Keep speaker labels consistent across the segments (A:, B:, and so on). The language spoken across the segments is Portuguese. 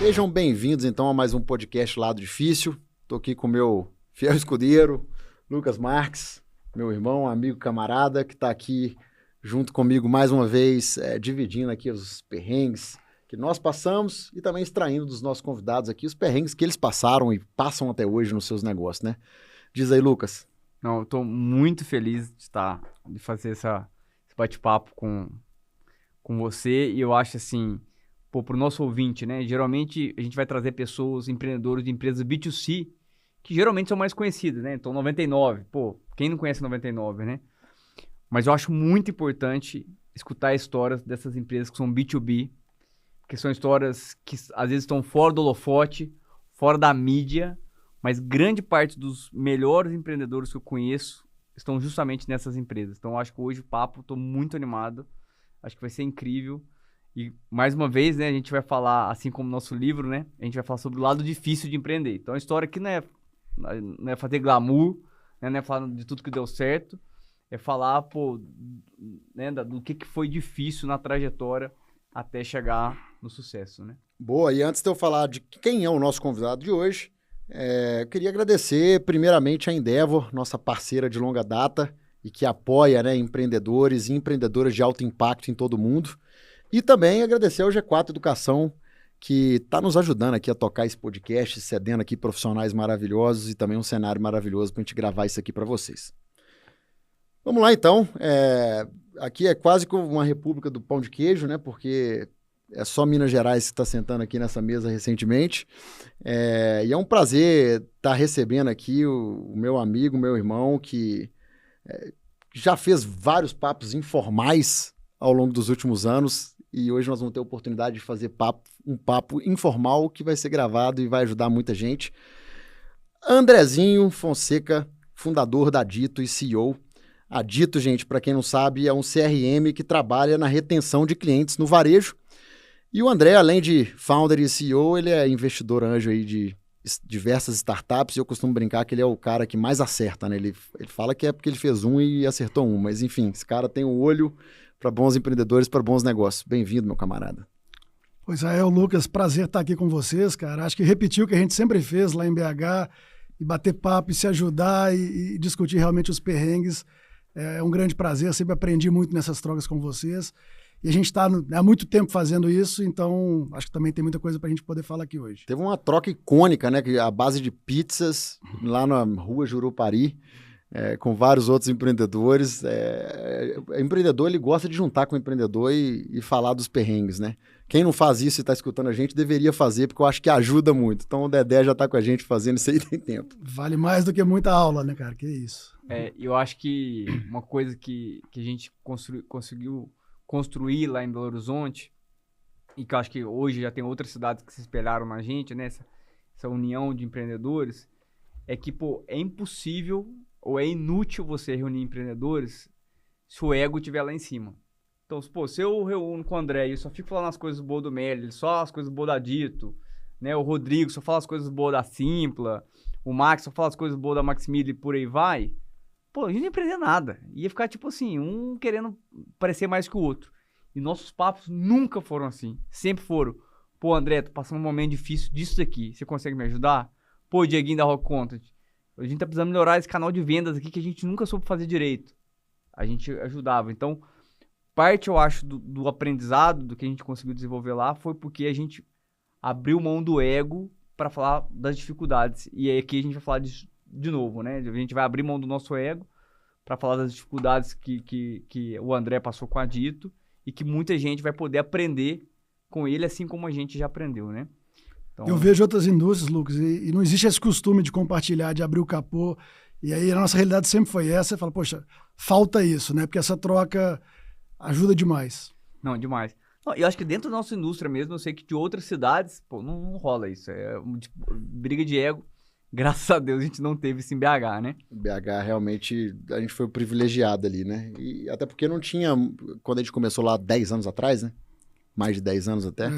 A: Sejam bem-vindos, então, a mais um podcast Lado Difícil. Estou aqui com o meu fiel escudeiro, Lucas Marques, meu irmão, amigo, camarada, que está aqui junto comigo mais uma vez, dividindo aqui os perrengues que nós passamos e também extraindo dos nossos convidados aqui os perrengues que eles passaram e passam até hoje nos seus negócios, né? Diz aí, Lucas.
B: Não, eu tô muito feliz de fazer esse bate-papo com você, e eu acho assim, pro nosso ouvinte, né? Geralmente a gente vai trazer pessoas, empreendedores de empresas B2C, que geralmente são mais conhecidas, né? Então 99, quem não conhece 99, né? Mas eu acho muito importante escutar histórias dessas empresas que são B2B, que são histórias que às vezes estão fora do holofote, fora da mídia, mas grande parte dos melhores empreendedores que eu conheço estão justamente nessas empresas. Então, eu acho que hoje o papo, estou muito animado, acho que vai ser incrível. E, mais uma vez, né, a gente vai falar, assim como o nosso livro, né, a gente vai falar sobre o lado difícil de empreender. Então, a história aqui não é fazer glamour, né, não é falar de tudo que deu certo, é falar, né, do que foi difícil na trajetória até chegar no sucesso, né?
A: Boa, e antes de eu falar de quem é o nosso convidado de hoje, eu queria agradecer primeiramente a Endeavor, nossa parceira de longa data e que apoia, né, empreendedores e empreendedoras de alto impacto em todo o mundo. E também agradecer ao G4 Educação, que está nos ajudando aqui a tocar esse podcast, cedendo aqui profissionais maravilhosos e também um cenário maravilhoso para a gente gravar isso aqui para vocês. Vamos lá, então. Aqui é quase como uma república do pão de queijo, né? Porque é só Minas Gerais que está sentando aqui nessa mesa recentemente. E é um prazer estar recebendo aqui o meu amigo, meu irmão, que já fez vários papos informais ao longo dos últimos anos. E hoje nós vamos ter a oportunidade de fazer um papo informal que vai ser gravado e vai ajudar muita gente. Andrezinho Fonseca, fundador da Dito e CEO. A Dito, gente, para quem não sabe, é um CRM que trabalha na retenção de clientes no varejo. E o André, além de founder e CEO, ele é investidor anjo aí de diversas startups, e eu costumo brincar que ele é o cara que mais acerta, né? Ele fala que é porque ele fez um e acertou um, mas enfim, esse cara tem um olho para bons empreendedores, para bons negócios. Bem-vindo, meu camarada.
C: Pois é, Lucas, prazer estar aqui com vocês, cara. Acho que repetir o que a gente sempre fez lá em BH, e bater papo, e se ajudar e discutir realmente os perrengues. É um grande prazer, eu sempre aprendi muito nessas trocas com vocês. E a gente está há muito tempo fazendo isso, então acho que também tem muita coisa para a gente poder falar aqui hoje.
A: Teve uma troca icônica, né? A base de pizzas, lá na rua Jurupari, com vários outros empreendedores. Empreendedor, ele gosta de juntar com o empreendedor e falar dos perrengues, né? Quem não faz isso e está escutando a gente, deveria fazer, porque eu acho que ajuda muito. Então o Dedé já está com a gente fazendo isso aí tem tempo.
C: Vale mais do que muita aula, né, cara? Que isso.
B: Eu acho que uma coisa que a gente conseguiu construir lá em Belo Horizonte, e que eu acho que hoje já tem outras cidades que se espelharam na gente, né? Essa união de empreendedores, é que, é impossível ou é inútil você reunir empreendedores se o ego estiver lá em cima. Então, se eu reúno com o André e eu só fico falando as coisas boas do Meli, só as coisas boas da Dito, né? O Rodrigo só fala as coisas boas da Simpla, o Max só fala as coisas boas da Maximília e por aí vai, a gente não ia aprender nada. Ia ficar tipo assim, um querendo parecer mais que o outro. E nossos papos nunca foram assim. Sempre foram. André, tô passando um momento difícil disso daqui. Você consegue me ajudar? Dieguinho da Rock Content, a gente tá precisando melhorar esse canal de vendas aqui que a gente nunca soube fazer direito. A gente ajudava. Então, parte, eu acho, do aprendizado, do que a gente conseguiu desenvolver lá, foi porque a gente abriu mão do ego para falar das dificuldades. E aí aqui a gente vai falar de novo, né? A gente vai abrir mão do nosso ego para falar das dificuldades que o André passou com a Dito e que muita gente vai poder aprender com ele, assim como a gente já aprendeu, né? Então,
C: eu vejo outras indústrias, Lucas, e não existe esse costume de compartilhar, de abrir o capô, e aí a nossa realidade sempre foi essa, você fala, poxa, falta isso, né? Porque essa troca ajuda demais.
B: Não, demais. Não, eu acho que dentro da nossa indústria mesmo, eu sei que de outras cidades, não rola isso, briga de ego. Graças a Deus a gente não teve isso em BH, né?
A: BH realmente, a gente foi privilegiado ali, né? E até porque não tinha, quando a gente começou lá 10 anos atrás, né? Mais de 10 anos até,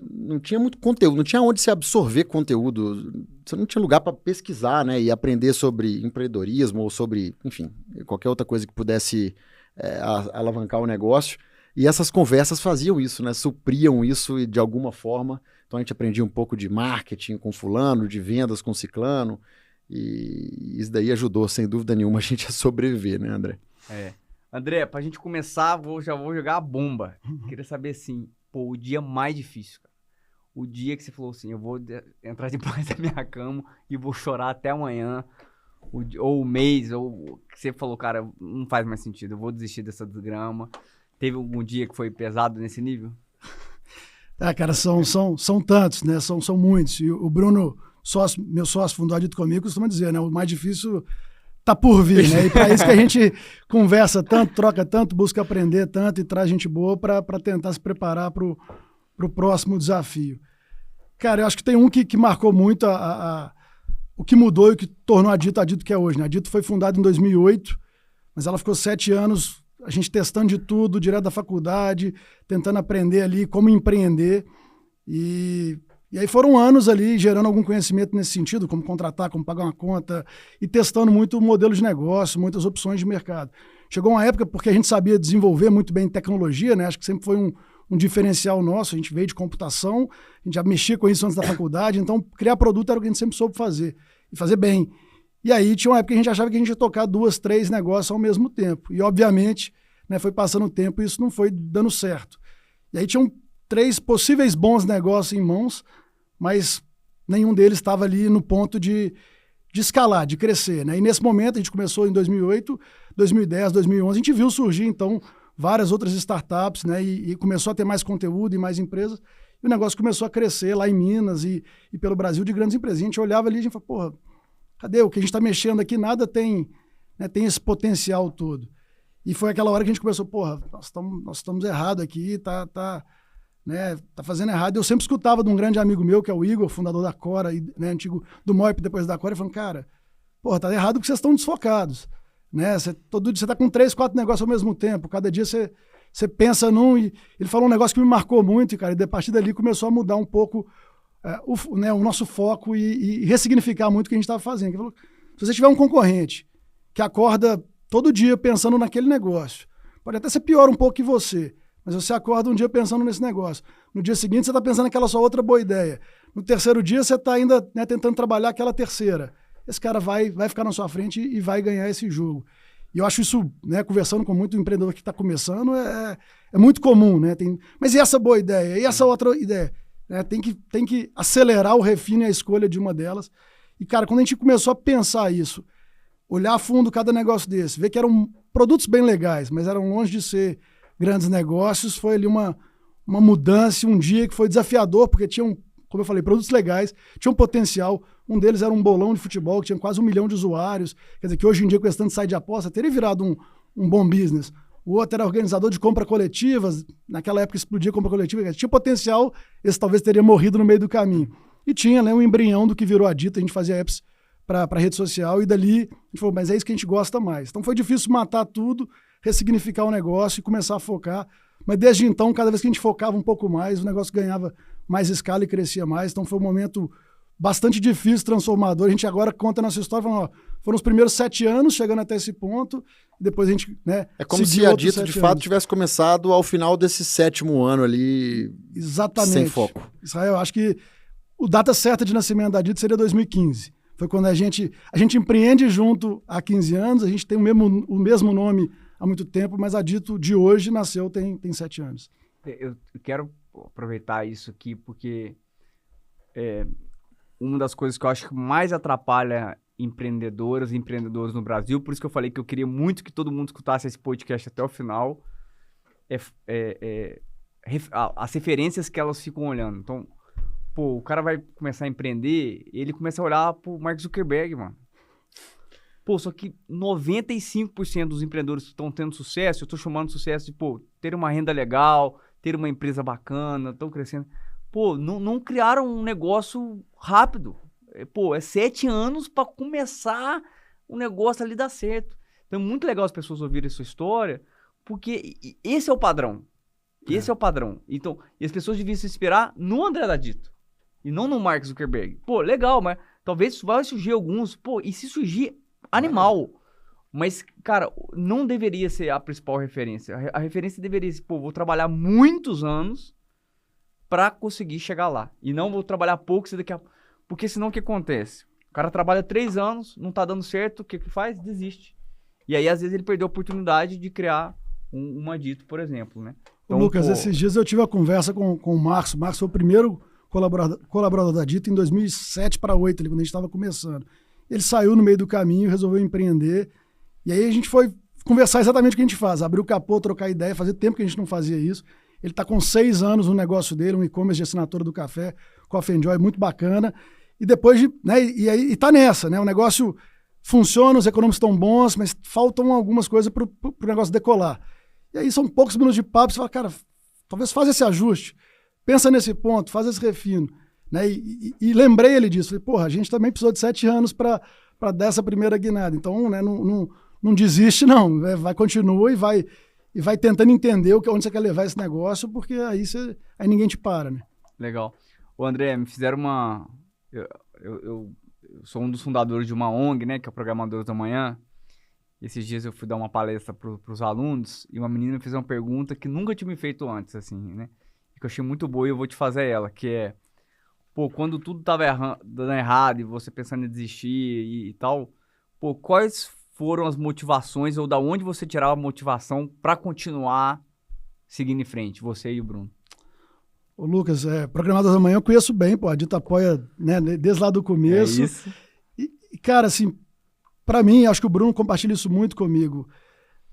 A: não tinha muito conteúdo, não tinha onde se absorver conteúdo, você não tinha lugar para pesquisar, né? E aprender sobre empreendedorismo ou sobre, enfim, qualquer outra coisa que pudesse alavancar o negócio. E essas conversas faziam isso, né? Supriam isso de alguma forma. Então Então a gente aprendia um pouco de marketing com fulano, de vendas com ciclano, e isso daí ajudou, sem dúvida nenhuma, a gente a sobreviver, né, André?
B: André, pra gente começar, já vou jogar a bomba. Queria saber, assim, o dia mais difícil, cara. O dia que você falou assim, eu vou entrar debaixo da minha cama e vou chorar até amanhã, ou o mês, ou que você falou, cara, não faz mais sentido, eu vou desistir dessa desgrama. Teve algum dia que foi pesado nesse nível?
C: Cara, são tantos, né? São muitos. E o Bruno, meu sócio, fundou a Dito comigo, costuma dizer, né? O mais difícil tá por vir, né? E para isso que a gente conversa tanto, troca tanto, busca aprender tanto e traz gente boa para tentar se preparar para o próximo desafio. Cara, eu acho que tem um que marcou muito o que mudou e o que tornou a Dito que é hoje, né? A Dito foi fundada em 2008, mas ela ficou 7 anos, a gente testando de tudo, direto da faculdade, tentando aprender ali como empreender. E aí foram anos ali gerando algum conhecimento nesse sentido, como contratar, como pagar uma conta, e testando muito o modelo de negócio, muitas opções de mercado. Chegou uma época, porque a gente sabia desenvolver muito bem tecnologia, né? Acho que sempre foi um diferencial nosso, a gente veio de computação, a gente já mexia com isso antes da faculdade, então criar produto era o que a gente sempre soube fazer, e fazer bem. E aí tinha uma época que a gente achava que a gente ia tocar 2, 3 negócios ao mesmo tempo. E obviamente, né, foi passando o tempo e isso não foi dando certo. E aí tinham 3 possíveis bons negócios em mãos, mas nenhum deles estava ali no ponto de escalar, de crescer, né? E nesse momento, a gente começou em 2008, 2010, 2011, a gente viu surgir, então, várias outras startups, né? E começou a ter mais conteúdo e mais empresas, e o negócio começou a crescer lá em Minas e pelo Brasil de grandes empresas. A gente olhava ali e a gente falava, porra, cadê o que a gente está mexendo aqui? Nada tem, né, tem esse potencial todo. E foi aquela hora que a gente começou, porra, nós estamos errados aqui, tá fazendo errado. Eu sempre escutava de um grande amigo meu, que é o Igor, fundador da Cora, né, antigo do Moip, depois da Cora, falando, cara, porra, tá errado porque vocês estão desfocados, né? Todo dia você tá com 3, 4 negócios ao mesmo tempo, cada dia você pensa num, e ele falou um negócio que me marcou muito, cara, e a partir dali começou a mudar um pouco o nosso foco e ressignificar muito o que a gente estava fazendo. Ele falou, se você tiver um concorrente que acorda todo dia pensando naquele negócio, pode até ser pior um pouco que você, mas você acorda um dia pensando nesse negócio. No dia seguinte, você está pensando naquela sua outra boa ideia. No terceiro dia, você está ainda, né, tentando trabalhar aquela terceira. Esse cara vai ficar na sua frente e vai ganhar esse jogo. E eu acho isso, né, conversando com muito empreendedor que está começando, é muito comum, né? Mas e essa boa ideia? E essa outra ideia? Tem que acelerar o refino e a escolha de uma delas. E, cara, quando a gente começou a pensar isso, olhar a fundo cada negócio desse, ver que eram produtos bem legais, mas eram longe de ser grandes negócios, foi ali uma mudança, um dia que foi desafiador, porque tinham, como eu falei, produtos legais, tinham potencial. Um deles era um bolão de futebol, que tinha quase 1 milhão de usuários, quer dizer, que hoje em dia, com esse tanto de site de aposta, teria virado um bom business. O outro era organizador de compra coletivas, naquela época explodia compra coletiva, tinha potencial, esse talvez teria morrido no meio do caminho. E tinha, né, um embrião do que virou a Dito, a gente fazia apps para rede social, e dali a gente falou, mas é isso que a gente gosta mais. Então foi difícil matar tudo, ressignificar o negócio e começar a focar, mas desde então, cada vez que a gente focava um pouco mais, o negócio ganhava mais escala e crescia mais, então foi um momento bastante difícil, transformador. A gente agora conta nossa história, falando, foram os primeiros 7 anos chegando até esse ponto, e depois a gente, né,
A: é como se a Dito, de fato, tivesse começado ao final desse 7º ano ali,
C: exatamente,
A: sem foco.
C: Israel, acho que o data certa de nascimento da Dito seria 2015. Foi quando a gente empreende junto há 15 anos, a gente tem o mesmo nome há muito tempo, mas a Dito de hoje nasceu tem 7 anos.
B: Eu quero aproveitar isso aqui, porque uma das coisas que eu acho que mais atrapalha empreendedoras e empreendedores no Brasil, por isso que eu falei que eu queria muito que todo mundo escutasse esse podcast até o final, as referências que elas ficam olhando. Então, pô, o cara vai começar a empreender, ele começa a olhar pro Mark Zuckerberg, mano. Pô, só que 95% dos empreendedores que estão tendo sucesso, eu tô chamando de sucesso de, pô, ter uma renda legal, ter uma empresa bacana, estão crescendo. Pô, não criaram um negócio rápido. Pô, 7 anos para começar o negócio ali dar certo. Então é muito legal as pessoas ouvirem essa história, porque esse é o padrão. Esse é o padrão. Então, e as pessoas deviam se inspirar no André da Dito e não no Mark Zuckerberg. Pô, legal, mas talvez vai surgir alguns. Pô, e se surgir, animal. Mas, cara, não deveria ser a principal referência. A referência deveria ser, pô, vou trabalhar muitos anos para conseguir chegar lá. E não vou trabalhar pouco, porque senão o que acontece? O cara trabalha 3 anos, não tá dando certo, o que faz? Desiste. E aí, às vezes, ele perdeu a oportunidade de criar uma Dito, por exemplo, né?
C: Então, Lucas, esses dias eu tive a conversa com o Marcos. O Marcos foi o primeiro colaborador da Dito em 2007 para 2008, quando a gente estava começando. Ele saiu no meio do caminho, resolveu empreender. E aí a gente foi conversar exatamente o que a gente faz. Abrir o capô, trocar ideia. Fazia tempo que a gente não fazia isso. Ele está com 6 anos no negócio dele, um e-commerce de assinatura do café, Coffee Joy, muito bacana. E depois de... Né, e tá nessa, né? O negócio funciona, os econômicos estão bons, mas faltam algumas coisas para o negócio decolar. E aí são poucos minutos de papo, você fala, cara, talvez faz esse ajuste, pensa nesse ponto, faz esse refino. Né? E lembrei ele disso. Falei, porra, a gente também precisou de 7 anos para dar essa primeira guinada. Então, né, não desiste, não. Vai, continua e vai tentando entender onde você quer levar esse negócio, porque aí ninguém te para, né?
B: Legal. Ô, André, me fizeram uma... Eu sou um dos fundadores de uma ONG, né, que é o Programadores da Manhã. Esses dias eu fui dar uma palestra para os alunos e uma menina me fez uma pergunta que nunca tinha me feito antes, assim, né? Que eu achei muito boa e eu vou te fazer ela, que é... Pô, quando tudo tava dando errado e você pensando em desistir e tal, pô, quais foram as motivações ou da onde você tirava a motivação para continuar seguindo em frente, você e o Bruno?
C: Ô Lucas, Programadores da Manhã eu conheço bem, pô, a Dito apoia, né, desde lá do começo.
B: É isso.
C: E cara, assim, para mim, acho que o Bruno compartilha isso muito comigo.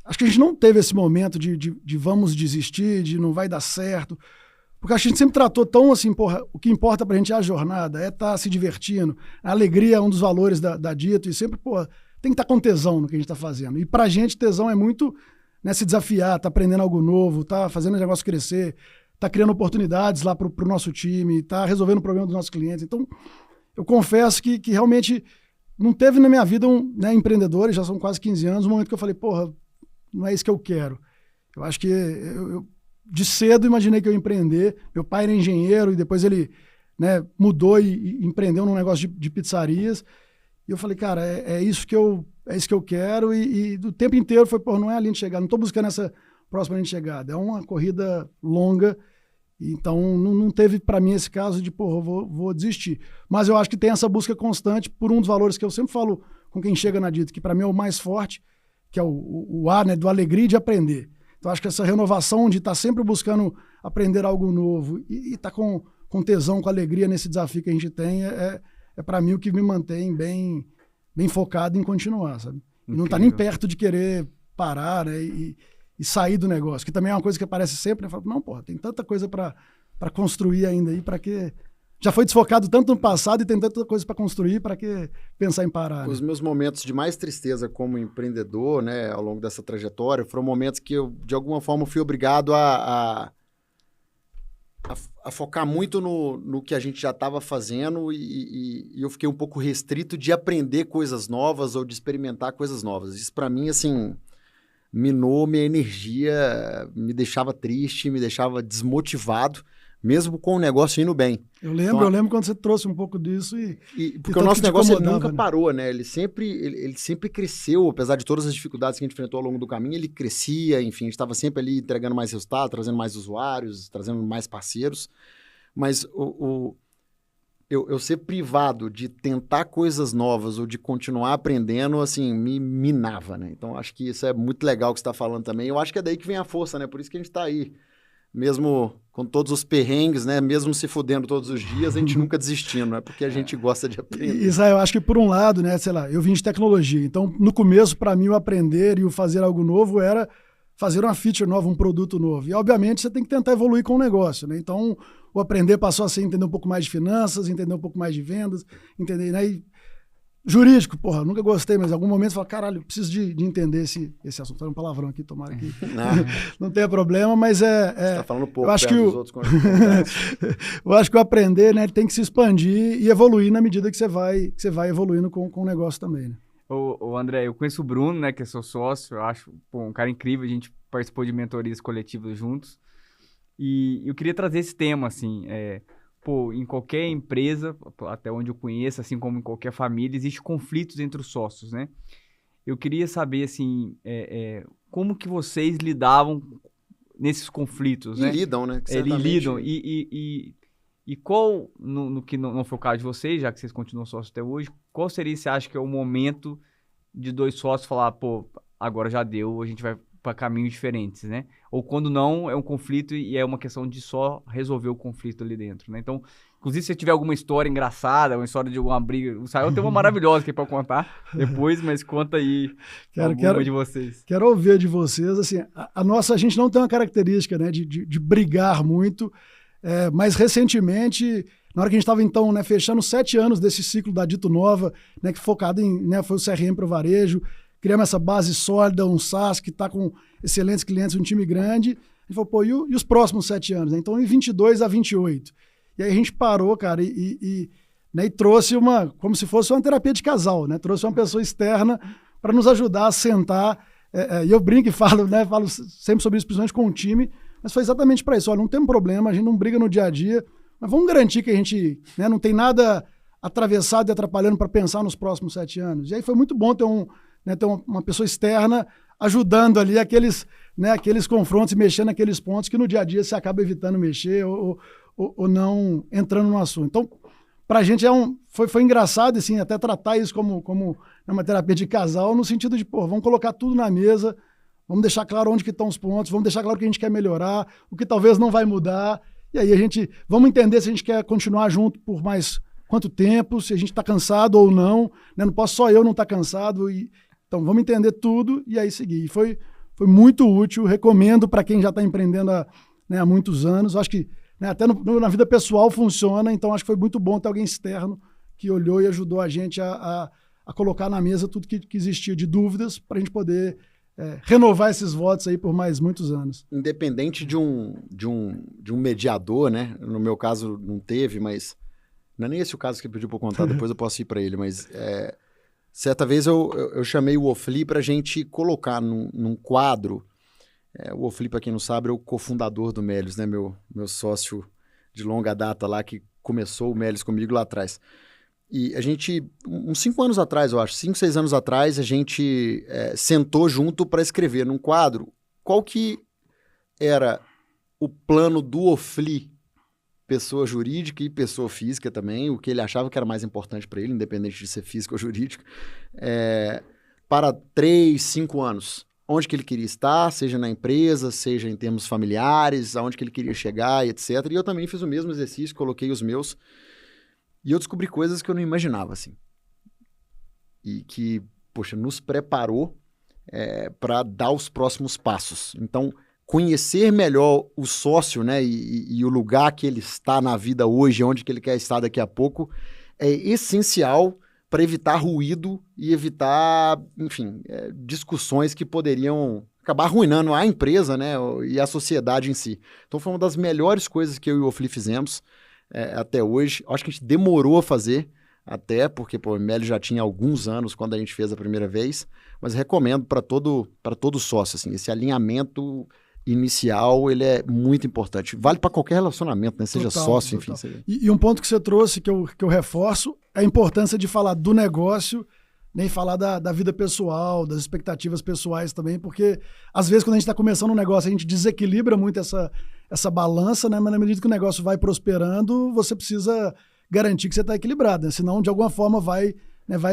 C: Acho que a gente não teve esse momento de vamos desistir, de não vai dar certo. Porque a gente sempre tratou tão assim, porra, o que importa pra gente é a jornada, é estar se divertindo. A alegria é um dos valores da Dito e sempre, porra, tem que estar com tesão no que a gente tá fazendo. E pra gente, tesão é muito, né, se desafiar, tá aprendendo algo novo, tá fazendo o negócio crescer, tá criando oportunidades lá pro nosso time, tá resolvendo o problema dos nossos clientes. Então, eu confesso que realmente não teve na minha vida empreendedores, já são quase 15 anos, um momento que eu falei, porra, não é isso que eu quero. Eu acho que eu de cedo imaginei que eu ia empreender. Meu pai era engenheiro e depois ele, né, mudou e empreendeu num negócio de pizzarias. E eu falei, cara, é isso que eu quero. E do tempo inteiro foi, pô, não é a linha de chegada. Não estou buscando essa próxima linha de chegada. É uma corrida longa. Então não teve para mim esse caso de, pô, eu vou desistir. Mas eu acho que tem essa busca constante por um dos valores que eu sempre falo com quem chega na Dito, que para mim é o mais forte, que é o A, né, do alegria de aprender. Então, acho que essa renovação de estar sempre buscando aprender algo novo e estar com tesão, com alegria nesse desafio que a gente tem, é para mim o que me mantém bem focado em continuar, sabe? E não estar nem perto de querer parar, né, e sair do negócio, que também é uma coisa que aparece sempre, né? Falo, não, porra, tem tanta coisa para construir ainda aí, para que... Já foi desfocado tanto no passado e tem tanta coisa para construir, para que pensar em parar.
A: Os meus momentos de mais tristeza como empreendedor, né, ao longo dessa trajetória, foram momentos que eu, de alguma forma, fui obrigado a focar muito no que a gente já estava fazendo e eu fiquei um pouco restrito de aprender coisas novas ou de experimentar coisas novas. Isso, para mim, assim, minou minha energia, me deixava triste, me deixava desmotivado, mesmo com o negócio indo bem.
C: Eu lembro quando você trouxe um pouco disso
A: porque o nosso negócio nunca parou, né? Ele sempre cresceu, apesar de todas as dificuldades que a gente enfrentou ao longo do caminho, ele crescia, enfim, a gente estava sempre ali entregando mais resultados, trazendo mais usuários, trazendo mais parceiros, mas eu ser privado de tentar coisas novas ou de continuar aprendendo, assim, me minava, né? Então, acho que isso é muito legal que você está falando também. Eu acho que é daí que vem a força, né? Por isso que a gente está aí. Mesmo com todos os perrengues, né? Mesmo se fudendo todos os dias, a gente nunca desistindo, é porque a gente gosta de aprender.
C: Isso aí, eu acho que por um lado, né, sei lá, eu vim de tecnologia, então no começo para mim o aprender e o fazer algo novo era fazer uma feature nova, um produto novo. E obviamente você tem que tentar evoluir com o negócio, né? Então o aprender passou a ser entender um pouco mais de finanças, entender um pouco mais de vendas, entender, né? E jurídico, porra, nunca gostei, mas em algum momento eu falo, caralho, eu preciso de entender esse assunto. Foi um palavrão aqui, tomara que não tenha problema, mas
A: Você tá falando pouco,
C: eu acho que
A: dos outros
C: eu acho que o aprender, né, tem que se expandir e evoluir na medida que você vai evoluindo com o negócio também, né?
B: Ô André, eu conheço o Bruno, né, que é seu sócio, eu acho, pô, um cara incrível, a gente participou de mentorias coletivas juntos, e eu queria trazer esse tema, assim, pô, em qualquer empresa, até onde eu conheço, assim como em qualquer família, existem conflitos entre os sócios, né? Eu queria saber, assim, como que vocês lidavam nesses conflitos,
A: E
B: né?
A: lidam, né? Que
B: Eles
A: certamente-
B: lidam. E qual, no que não foi o caso de vocês, já que vocês continuam sócios até hoje, qual seria, você acha que é o momento de dois sócios falar, pô, agora já deu, a gente vai para caminhos diferentes, né? Ou quando não, é um conflito e é uma questão de só resolver o conflito ali dentro, né? Então, inclusive, se você tiver alguma história engraçada, uma história de uma briga, o Sael tem uma maravilhosa aqui para contar depois, mas conta aí alguma de vocês.
C: Quero ouvir de vocês, assim, a gente não tem uma característica, né, de brigar muito, mas recentemente, na hora que a gente estava, então, né, fechando 7 anos desse ciclo da Dito Nova, né, que focado em, né, foi o CRM para o varejo, criamos essa base sólida, um SaaS que está com excelentes clientes, um time grande, a gente falou, pô, e os próximos 7 anos? Né? Então, em 22 a 28. E aí a gente parou, cara, né, e trouxe como se fosse uma terapia de casal, né? Trouxe uma pessoa externa para nos ajudar a sentar, e eu brinco e falo, né, falo sempre sobre isso, principalmente com o time, mas foi exatamente para isso. Olha, não tem problema, a gente não briga no dia a dia, mas vamos garantir que a gente, né, não tem nada atravessado e atrapalhando para pensar nos próximos 7 anos. E aí foi muito bom ter uma pessoa externa ajudando ali aqueles confrontos e mexendo naqueles pontos que no dia a dia você acaba evitando mexer ou não entrando no assunto. Então, para a gente foi engraçado assim, até tratar isso como uma terapia de casal, no sentido de, pô, vamos colocar tudo na mesa, vamos deixar claro onde que estão os pontos, vamos deixar claro o que a gente quer melhorar, o que talvez não vai mudar, e aí vamos entender se a gente quer continuar junto por mais quanto tempo, se a gente está cansado ou não, né? Não posso só eu não estar cansado, então vamos entender tudo e aí seguir. E foi muito útil, recomendo para quem já está empreendendo há muitos anos, acho que, né, até na vida pessoal funciona, então acho que foi muito bom ter alguém externo que olhou e ajudou a gente a colocar na mesa tudo que existia de dúvidas para a gente poder renovar esses votos aí por mais muitos anos.
A: Independente de um mediador, né? No meu caso não teve, mas não é nem esse o caso que pediu para eu contar, depois eu posso ir para ele, mas certa vez eu chamei o Ofli para a gente colocar num quadro. O Ofli, para quem não sabe, é o cofundador do Melios, né? Meu sócio de longa data lá, que começou o Melios comigo lá atrás. E a gente, uns 5 anos atrás, eu acho, 5, 6 anos atrás, a gente sentou junto para escrever num quadro qual que era o plano do Ofli, pessoa jurídica e pessoa física também, o que ele achava que era mais importante para ele, independente de ser físico ou jurídico, para 3, 5 anos. Onde que ele queria estar, seja na empresa, seja em termos familiares, aonde que ele queria chegar, etc. E eu também fiz o mesmo exercício, coloquei os meus, e eu descobri coisas que eu não imaginava, assim. E que, poxa, nos preparou para dar os próximos passos. Então, conhecer melhor o sócio, né, e o lugar que ele está na vida hoje, onde que ele quer estar daqui a pouco, é essencial para evitar ruído e evitar, enfim, discussões que poderiam acabar arruinando a empresa, né, e a sociedade em si. Então foi uma das melhores coisas que eu e o Ofli fizemos até hoje. Acho que a gente demorou a fazer, até porque o Melios já tinha alguns anos quando a gente fez a primeira vez, mas recomendo para todo sócio, assim, esse alinhamento inicial, ele é muito importante. Vale para qualquer relacionamento, né? Seja sócio, enfim. Seja...
C: E um ponto que você trouxe, que eu reforço, é a importância de falar do negócio, nem falar da vida pessoal, das expectativas pessoais também, porque às vezes quando a gente está começando um negócio, a gente desequilibra muito essa balança, né? Mas na medida que o negócio vai prosperando, você precisa garantir que você está equilibrado, né? Senão de alguma forma vai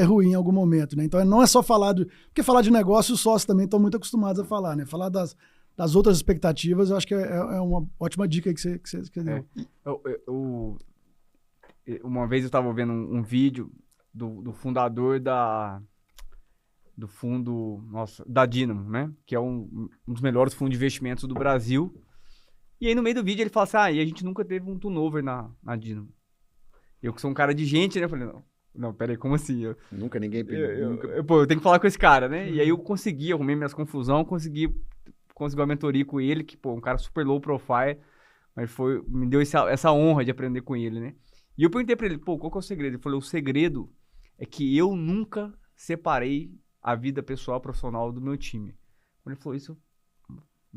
C: ruir em algum momento, né? Então não é só falar porque falar de negócio os sócios também estão muito acostumados a falar, né? Falar das outras expectativas, eu acho que é uma ótima dica que você deu.
B: Uma vez eu estava vendo um vídeo do fundador do fundo, da Dynamo, né? Que é um dos melhores fundos de investimentos do Brasil. E aí no meio do vídeo ele fala assim, e a gente nunca teve um turnover na Dynamo. Eu que sou um cara de gente, né? Eu falei, não, peraí, como assim?
A: Nunca ninguém...
B: eu tenho que falar com esse cara, né? E aí eu arrumei minhas confusões, conseguiu a mentoria com ele, que, um cara super low profile, mas me deu essa honra de aprender com ele, né? E eu perguntei pra ele, qual que é o segredo? Ele falou, o segredo é que eu nunca separei a vida pessoal e profissional do meu time. Quando ele falou isso,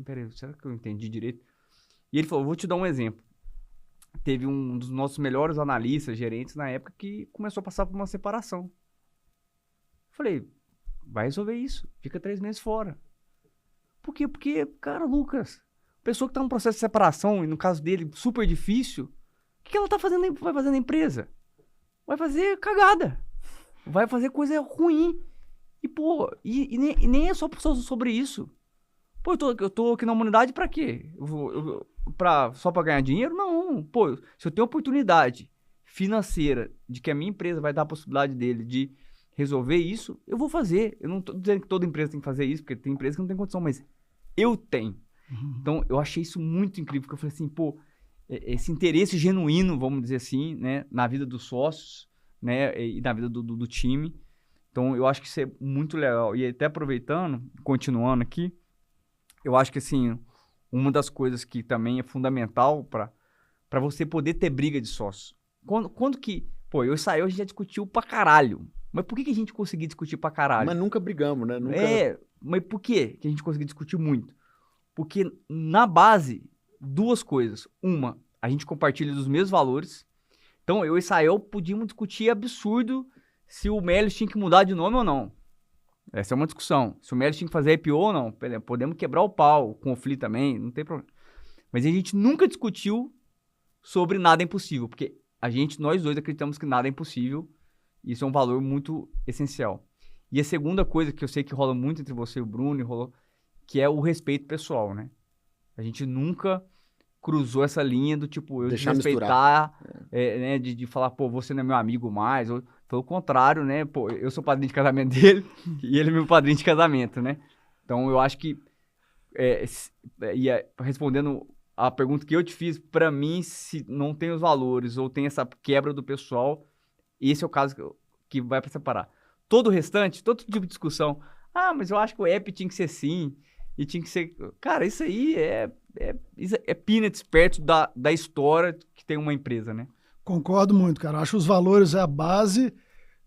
B: peraí, será que eu entendi direito? E ele falou, vou te dar um exemplo. Teve um dos nossos melhores analistas, gerentes na época, que começou a passar por uma separação. Falei, vai resolver isso, fica 3 meses fora. Por quê? Porque, cara, Lucas, pessoa que tá num processo de separação, e no caso dele, super difícil, o que ela vai fazer na empresa? Vai fazer cagada. Vai fazer coisa ruim. E, pô, nem é só sobre isso. Pô, eu tô aqui na humanidade pra quê? Só pra ganhar dinheiro? Não. Pô, se eu tenho oportunidade financeira de que a minha empresa vai dar a possibilidade dele de resolver isso, eu vou fazer. Eu não tô dizendo que toda empresa tem que fazer isso, porque tem empresa que não tem condição, mas eu tenho. Então, eu achei isso muito incrível, porque eu falei assim, pô, esse interesse genuíno, vamos dizer assim, né, na vida dos sócios, né, e na vida do time. Então, eu acho que isso é muito legal. E até aproveitando, continuando aqui, eu acho que, assim, uma das coisas que também é fundamental para você poder ter briga de sócios. Quando que... Pô, eu e o Sael, a gente já discutiu pra caralho. Mas por que a gente conseguiu discutir pra caralho?
A: Mas nunca brigamos, né?
B: Mas por que a gente conseguiu discutir muito? Porque na base, duas coisas. Uma, a gente compartilha dos mesmos valores. Então, eu e o Sael podíamos discutir absurdo se o Melios tinha que mudar de nome ou não. Essa é uma discussão. Se o Melios tinha que fazer IPO ou não. Podemos quebrar o pau, conflito também, não tem problema. Mas a gente nunca discutiu sobre nada impossível, porque nós dois acreditamos que nada é impossível, e isso é um valor muito essencial. E a segunda coisa que eu sei que rola muito entre você e o Bruno, que é o respeito pessoal, né? A gente nunca cruzou essa linha do tipo, eu
A: deixar
B: respeitar, né, de falar, pô, você não é meu amigo mais, ou pelo contrário, né, pô, eu sou padrinho de casamento dele e ele é meu padrinho de casamento, né? Então, eu acho que, respondendo a pergunta que eu te fiz, pra mim, se não tem os valores ou tem essa quebra do pessoal, esse é o caso que vai pra separar. Todo o restante, todo tipo de discussão, mas eu acho que o app tinha que ser assim, e tinha que ser... Cara, isso aí é peanuts perto da história que tem uma empresa, né?
C: Concordo muito, cara. Acho que os valores é a base.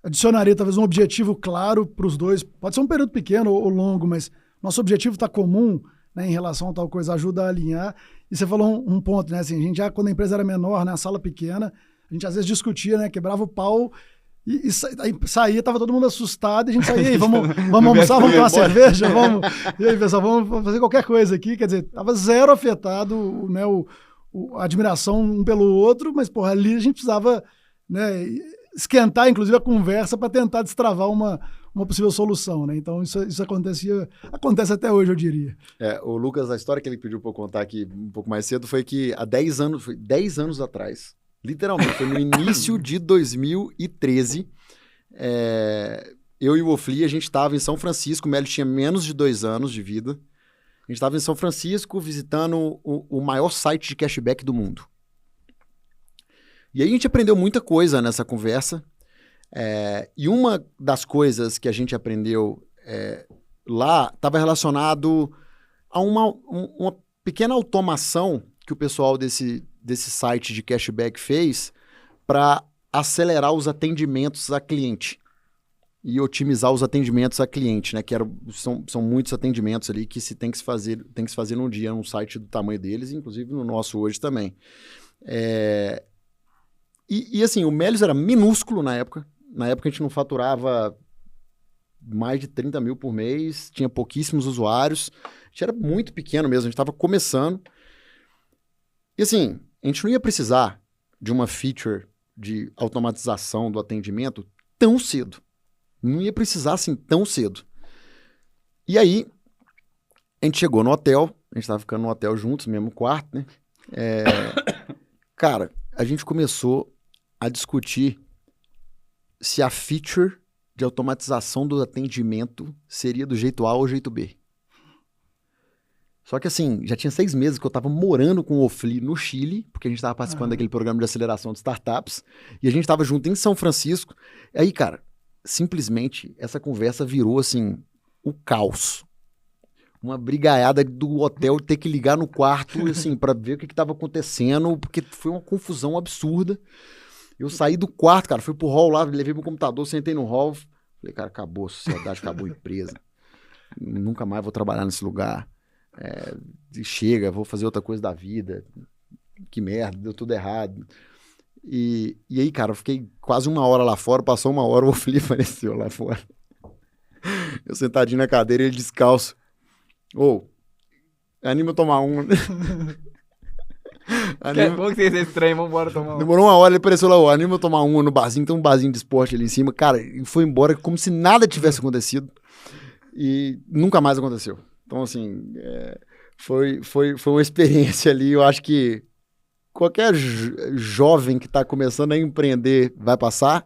C: Adicionaria talvez um objetivo claro para os dois. Pode ser um período pequeno ou longo, mas nosso objetivo está comum, né, em relação a tal coisa, ajuda a alinhar. E você falou um ponto, né? Assim, a gente já, quando a empresa era menor, né, a sala pequena, a gente às vezes discutia, né? Quebrava o pau e saía, tava todo mundo assustado, e a gente saía, aí, vamos almoçar, vamos tomar cerveja, e aí, pessoal, vamos fazer qualquer coisa aqui. Quer dizer, tava zero afetado, né, a admiração um pelo outro, mas, porra, ali a gente precisava, né, esquentar, inclusive, a conversa para tentar destravar uma possível solução, né? Então, isso acontece até hoje, eu diria.
A: O Lucas, a história que ele pediu para eu contar aqui um pouco mais cedo foi que há 10 anos atrás, literalmente, foi no início de 2013, eu e o Ofli, a gente estava em São Francisco, o Melios tinha menos de 2 anos de vida, a gente estava em São Francisco visitando o maior site de cashback do mundo. E aí a gente aprendeu muita coisa nessa conversa, e uma das coisas que a gente aprendeu lá estava relacionado a uma pequena automação que o pessoal desse site de cashback fez para acelerar os atendimentos a cliente e otimizar os atendimentos a cliente, né? Que são muitos atendimentos ali que tem que se fazer num dia, num site do tamanho deles, inclusive no nosso hoje também. E assim, o Melios era minúsculo na época. Na época a gente não faturava mais de 30 mil por mês, tinha pouquíssimos usuários. A gente era muito pequeno mesmo, a gente estava começando. E assim, a gente não ia precisar de uma feature de automatização do atendimento tão cedo. Não ia precisar assim tão cedo. E aí, a gente chegou no hotel, a gente estava ficando no hotel juntos, mesmo quarto, né? Cara, a gente começou a discutir se a feature de automatização do atendimento seria do jeito A ou jeito B. Só que assim, já tinha 6 meses que eu estava morando com o Ofli no Chile, porque a gente estava participando daquele programa de aceleração de startups, e a gente estava junto em São Francisco. E aí, cara, simplesmente essa conversa virou assim, o caos. Uma brigaiada do hotel, ter que ligar no quarto, assim, para ver o que estava acontecendo, porque foi uma confusão absurda. Eu saí do quarto, cara, fui pro hall lá, levei meu computador, sentei no hall, falei, cara, acabou a sociedade, acabou a empresa. Nunca mais vou trabalhar nesse lugar. Chega, vou fazer outra coisa da vida. Que merda, deu tudo errado. E aí, cara, eu fiquei quase 1 hora lá fora, passou 1 hora, o Ofli apareceu lá fora. Eu sentadinho na cadeira, ele descalço. Anima eu tomar um.
B: Bom que vocês é estranho, vamos embora tomar um.
A: Demorou uma hora, ele apareceu lá, anima eu tomar um no barzinho, tem um barzinho de esporte ali em cima. Cara, e foi embora como se nada tivesse acontecido. E nunca mais aconteceu. Então, assim, foi uma experiência ali. Eu acho que qualquer jovem que está começando a empreender vai passar.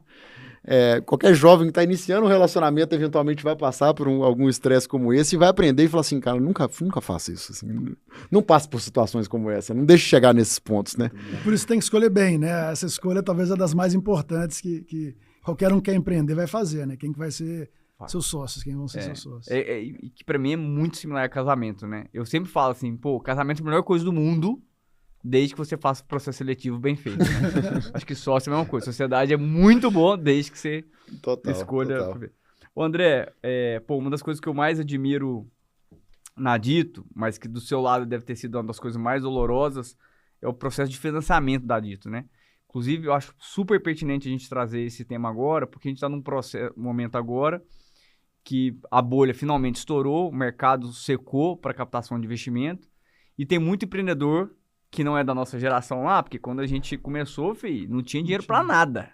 A: Qualquer jovem que está iniciando um relacionamento eventualmente vai passar por algum estresse como esse e vai aprender e falar assim, cara, nunca faça isso. Assim, não passe por situações como essa. Não deixe chegar nesses pontos, né?
C: Por isso tem que escolher bem, né? Essa escolha talvez é das mais importantes que qualquer um que quer empreender vai fazer, né? Quem que vai ser seus sócios, quem vão ser seus sócios.
B: E que pra mim é muito similar a casamento, né? Eu sempre falo assim, pô, casamento é a melhor coisa do mundo, desde que você faça o processo seletivo bem feito, né? Acho que sócio é a mesma coisa. Sociedade é muito bom desde que você escolha.
A: Total.
B: Ô, André, uma das coisas que eu mais admiro na Dito, mas que do seu lado deve ter sido uma das coisas mais dolorosas, é o processo de financiamento da Dito, né? Inclusive, eu acho super pertinente a gente trazer esse tema agora, porque a gente está num momento agora que a bolha finalmente estourou, o mercado secou para captação de investimento, e tem muito empreendedor que não é da nossa geração lá, porque quando a gente começou, não tinha dinheiro para nada,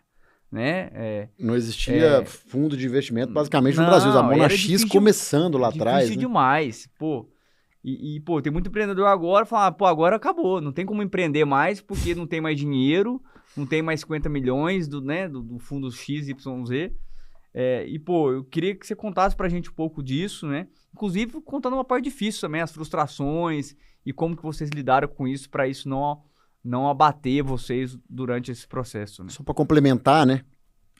B: né?
A: Não existia fundo de investimento basicamente no Brasil. A Mona X começando lá atrás.
B: Difícil demais, pô. Pô, tem muito empreendedor agora falando, pô, agora acabou, não tem como empreender mais porque não tem mais dinheiro, não tem mais 50 milhões do fundo XYZ. Pô, eu queria que você contasse pra gente um pouco disso, né? Inclusive contando uma parte difícil também, as frustrações e como que vocês lidaram com isso para isso não abater vocês durante esse processo, né?
A: Só para complementar, né?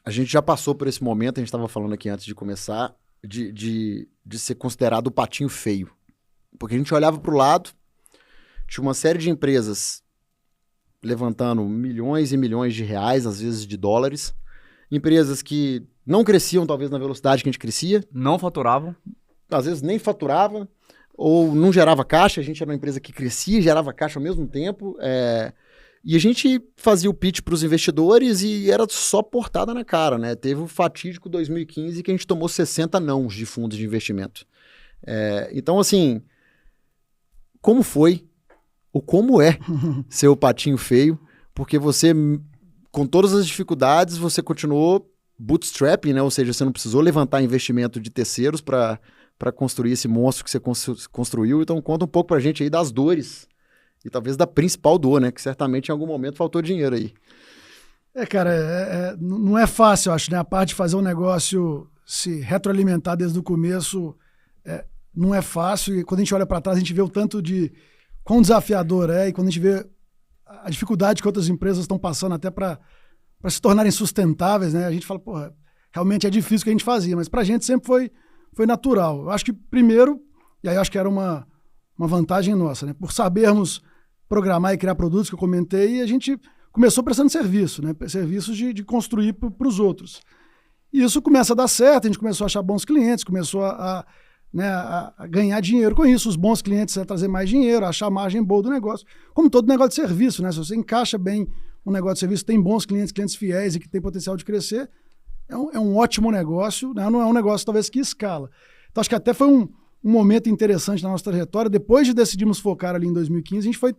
A: A gente já passou por esse momento, a gente estava falando aqui antes de começar, de ser considerado o patinho feio. Porque a gente olhava para o lado, tinha uma série de empresas levantando milhões e milhões de reais, às vezes de dólares, empresas que não cresciam talvez na velocidade que a gente crescia.
B: Não faturavam.
A: Às vezes nem faturava, ou não gerava caixa. A gente era uma empresa que crescia e gerava caixa ao mesmo tempo. E a gente fazia o pitch para os investidores e era só portada na cara, né? Teve o fatídico 2015 que a gente tomou 60 nãos de fundos de investimento. Então, assim, como foi, ou como é ser o patinho feio, porque você, com todas as dificuldades, você continuou bootstrapping, né? Ou seja, você não precisou levantar investimento de terceiros para construir esse monstro que você construiu. Então, conta um pouco pra gente aí das dores e talvez da principal dor, né? Que certamente em algum momento faltou dinheiro aí.
C: Cara, não é fácil, eu acho, né? A parte de fazer um negócio se retroalimentar desde o começo não é fácil. E quando a gente olha para trás, a gente vê o tanto de quão desafiador e quando a gente vê a dificuldade que outras empresas estão passando até para se tornarem sustentáveis, né? A gente fala, porra, realmente é difícil o que a gente fazia, mas pra gente sempre foi natural. Eu acho que primeiro, e aí eu acho que era uma vantagem nossa, né? Por sabermos programar e criar produtos que eu comentei, a gente começou prestando serviço, né? Serviços de construir para os outros. E isso começa a dar certo, a gente começou a achar bons clientes, começou a ganhar dinheiro com isso, os bons clientes a trazer mais dinheiro, a achar a margem boa do negócio, como todo negócio de serviço, né? Se você encaixa bem um negócio de serviço, tem bons clientes, clientes fiéis e que tem potencial de crescer, é um ótimo negócio, né? Não é um negócio talvez que escala. Então acho que até foi um momento interessante na nossa trajetória. Depois de decidirmos focar ali em 2015, a gente foi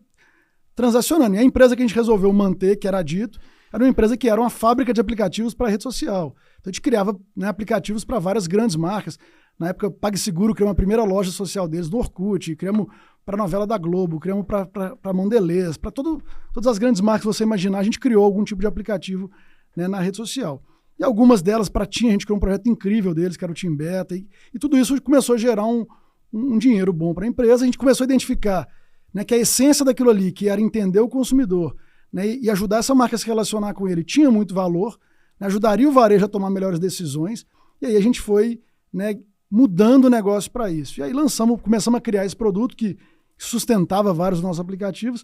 C: transacionando. E a empresa que a gente resolveu manter, que era a Dito, era uma empresa que era uma fábrica de aplicativos para rede social. Então a gente criava, né, aplicativos para várias grandes marcas. Na época, PagSeguro criou uma primeira loja social deles no Orkut, criamos para a novela da Globo, criamos para Mondelez, para todas as grandes marcas que você imaginar, a gente criou algum tipo de aplicativo, né, na rede social. E algumas delas, para TIM, a gente criou um projeto incrível deles, que era o TIM Beta, e tudo isso começou a gerar um dinheiro bom para a empresa. A gente começou a identificar, né, que a essência daquilo ali, que era entender o consumidor, né, e ajudar essa marca a se relacionar com ele, tinha muito valor, né, ajudaria o varejo a tomar melhores decisões, e aí a gente foi, né, mudando o negócio para isso. E aí começamos a criar esse produto que sustentava vários dos nossos aplicativos,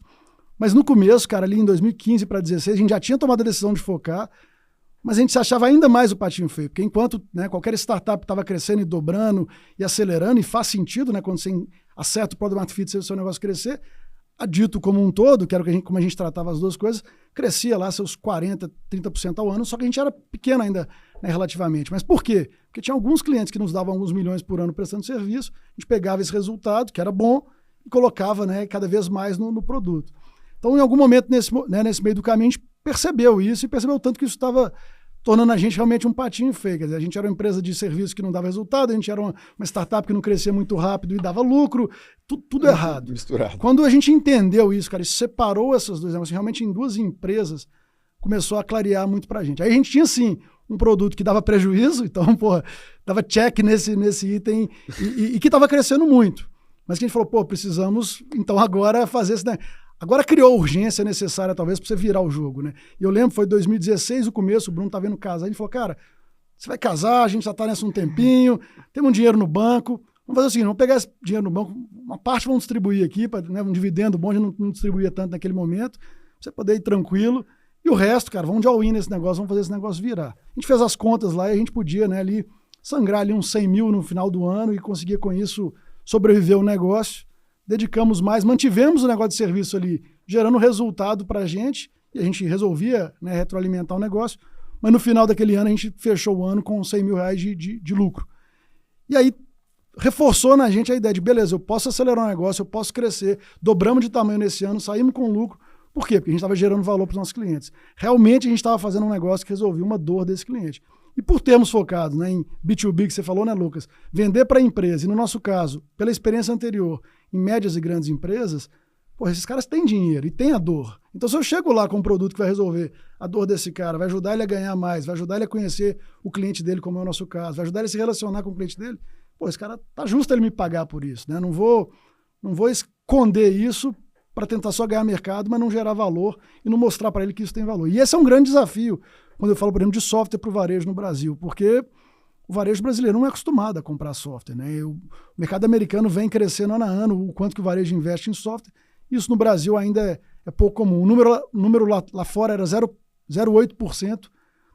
C: mas no começo, cara, ali em 2015 para 2016, a gente já tinha tomado a decisão de focar, mas a gente se achava ainda mais o patinho feio, porque enquanto, né, qualquer startup estava crescendo e dobrando e acelerando, e faz sentido, né, quando você acerta o Product Market Fit, o seu negócio crescer, a Dito como um todo, que era como a gente tratava as duas coisas, crescia lá seus 40%, 30% ao ano, só que a gente era pequeno ainda, né, relativamente. Mas por quê? Porque tinha alguns clientes que nos davam alguns milhões por ano prestando serviço, a gente pegava esse resultado, que era bom, e colocava, né, cada vez mais no produto. Então, em algum momento nesse meio do caminho, a gente percebeu isso e percebeu tanto que isso estava tornando a gente realmente um patinho feio. Quer dizer, a gente era uma empresa de serviço que não dava resultado, a gente era uma startup que não crescia muito rápido e dava lucro, tudo errado.
A: Misturado.
C: Quando a gente entendeu isso, cara, e separou essas duas negócios, realmente em duas empresas, começou a clarear muito pra gente. Aí a gente tinha, sim, um produto que dava prejuízo, então, dava check nesse item e que estava crescendo muito. Mas que a gente falou, precisamos, então, agora fazer esse... Agora criou a urgência necessária, talvez, para você virar o jogo, né? E eu lembro, foi 2016, o começo, o Bruno tá vendo casar, ele falou, cara, você vai casar, a gente já tá nessa um tempinho, temos um dinheiro no banco, vamos fazer o seguinte, vamos pegar esse dinheiro no banco, uma parte vamos distribuir aqui, né, um dividendo bom, a gente não distribuía tanto naquele momento, pra você poder ir tranquilo, e o resto, cara, vamos de all-in nesse negócio, vamos fazer esse negócio virar. A gente fez as contas lá e a gente podia, né, ali, sangrar ali uns 100 mil no final do ano e conseguir com isso sobreviver o negócio. Dedicamos mais, mantivemos o negócio de serviço ali, gerando resultado para a gente, e a gente resolvia, né, retroalimentar o negócio, mas no final daquele ano a gente fechou o ano com 100 mil reais de lucro. E aí reforçou na gente a ideia de, beleza, eu posso acelerar o negócio, eu posso crescer, dobramos de tamanho nesse ano, saímos com lucro. Por quê? Porque a gente estava gerando valor para os nossos clientes. Realmente a gente estava fazendo um negócio que resolvia uma dor desse cliente. E por termos focado, né, em B2B, que você falou, né, Lucas? Vender para a empresa, e no nosso caso, pela experiência anterior, em médias e grandes empresas, esses caras têm dinheiro e têm a dor. Então, se eu chego lá com um produto que vai resolver a dor desse cara, vai ajudar ele a ganhar mais, vai ajudar ele a conhecer o cliente dele, como é o nosso caso, vai ajudar ele a se relacionar com o cliente dele, esse cara tá justo ele me pagar por isso, né? Não vou esconder isso para tentar só ganhar mercado, mas não gerar valor e não mostrar para ele que isso tem valor. E esse é um grande desafio quando eu falo, por exemplo, de software para o varejo no Brasil, porque o varejo brasileiro não é acostumado a comprar software, né? O mercado americano vem crescendo ano a ano, o quanto que o varejo investe em software. Isso no Brasil ainda é pouco comum. O número lá fora era 0,08%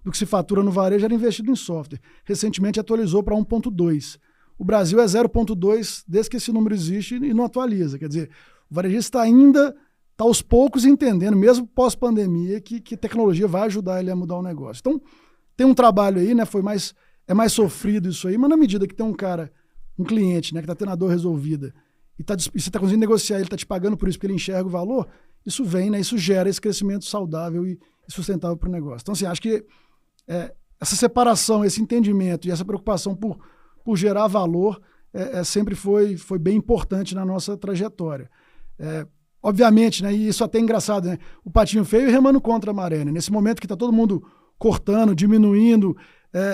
C: do que se fatura no varejo era investido em software. Recentemente atualizou para 1,2%. O Brasil é 0,2% desde que esse número existe e não atualiza. Quer dizer, o varejista ainda está aos poucos entendendo, mesmo pós-pandemia, que tecnologia vai ajudar ele a mudar o negócio. Então, tem um trabalho aí, né? É mais sofrido isso aí, mas na medida que tem um cliente, né, que está tendo a dor resolvida e você está conseguindo negociar, ele está te pagando por isso porque ele enxerga o valor, isso vem, né? Isso gera esse crescimento saudável e sustentável para o negócio. Então, assim, acho que essa separação, esse entendimento e essa preocupação por gerar valor sempre foi bem importante na nossa trajetória. Obviamente, né, e isso até é engraçado, né? O patinho feio remando contra a maré, né? Nesse momento que está todo mundo cortando, diminuindo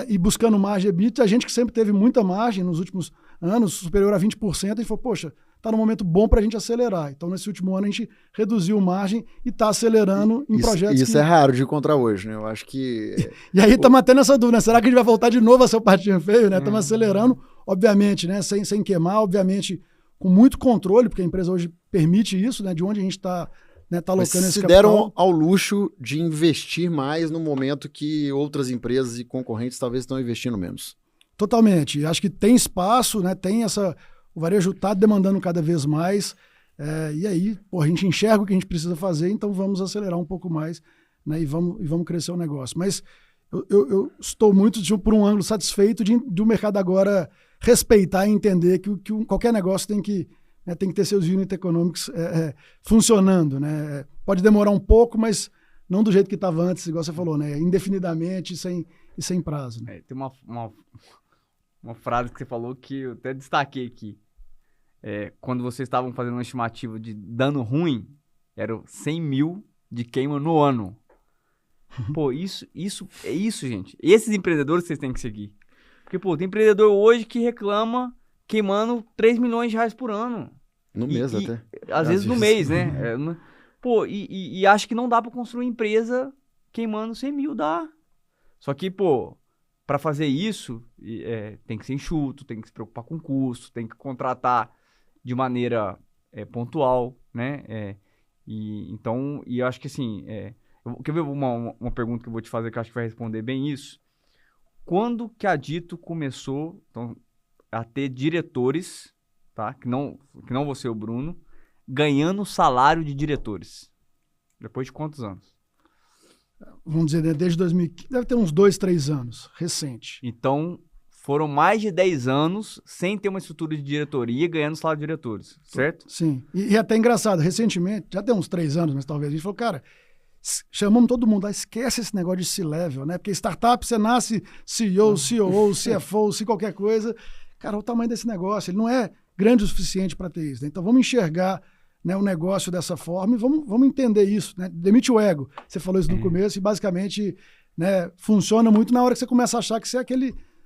C: e buscando margem EBITDA, a gente que sempre teve muita margem nos últimos anos, superior a 20%, e falou, poxa, está num momento bom para a gente acelerar. Então, nesse último ano, a gente reduziu margem e está acelerando em projetos.
A: Isso é raro de encontrar hoje, né? Eu acho que...
C: E aí estamos até nessa dúvida, né? Será que a gente vai voltar de novo a ser o patinho feio, né? Estamos acelerando, obviamente, né? Sem queimar, obviamente, com muito controle, porque a empresa hoje permite isso, né? De onde a gente está, né, alocando esse capital.
A: Se deram ao luxo de investir mais no momento que outras empresas e concorrentes talvez estão investindo menos.
C: Totalmente. Acho que tem espaço, né? O varejo está demandando cada vez mais. E aí, a gente enxerga o que a gente precisa fazer, então vamos acelerar um pouco mais, né? E vamos crescer o negócio. Mas eu estou muito, por um ângulo, satisfeito de o mercado agora respeitar e entender que qualquer negócio tem que ter seus unit economics funcionando, né? Pode demorar um pouco, mas não do jeito que estava antes, igual você falou, né? Indefinidamente e sem prazo. Né?
B: Tem uma frase que você falou que eu até destaquei aqui. Quando vocês estavam fazendo uma estimativa de dano ruim, eram 100 mil de queima no ano. Isso é isso, gente. Esses empreendedores vocês têm que seguir. Porque, tem empreendedor hoje que reclama queimando 3 milhões de reais por ano.
A: No mês até.
B: Às vezes no mês, né? E acho que não dá pra construir empresa queimando 100 mil, dá. Só que, para fazer isso, tem que ser enxuto, tem que se preocupar com custo, tem que contratar de maneira pontual, né? Então, eu acho que assim, quer ver uma pergunta que eu vou te fazer que eu acho que vai responder bem isso? Quando que a Dito começou a ter diretores, tá? Que não você, o Bruno, ganhando salário de diretores? Depois de quantos anos?
C: Vamos dizer, desde 2015, deve ter uns 2, 3 anos, recente.
B: Então, foram mais de 10 anos sem ter uma estrutura de diretoria, ganhando salário de diretores, certo?
C: Sim. E até engraçado, recentemente, já tem uns 3 anos, mas talvez, a gente falou, cara, chamamos todo mundo lá, esquece esse negócio de C-level, né? Porque startup, você nasce CEO, COO, CFO, se qualquer coisa. Cara, o tamanho desse negócio, ele não é grande o suficiente para ter isso, né? Então vamos enxergar, né, o negócio dessa forma e vamos entender isso, né? Demite o ego. Você falou isso no começo e basicamente, né, funciona muito na hora que você começa a achar que você é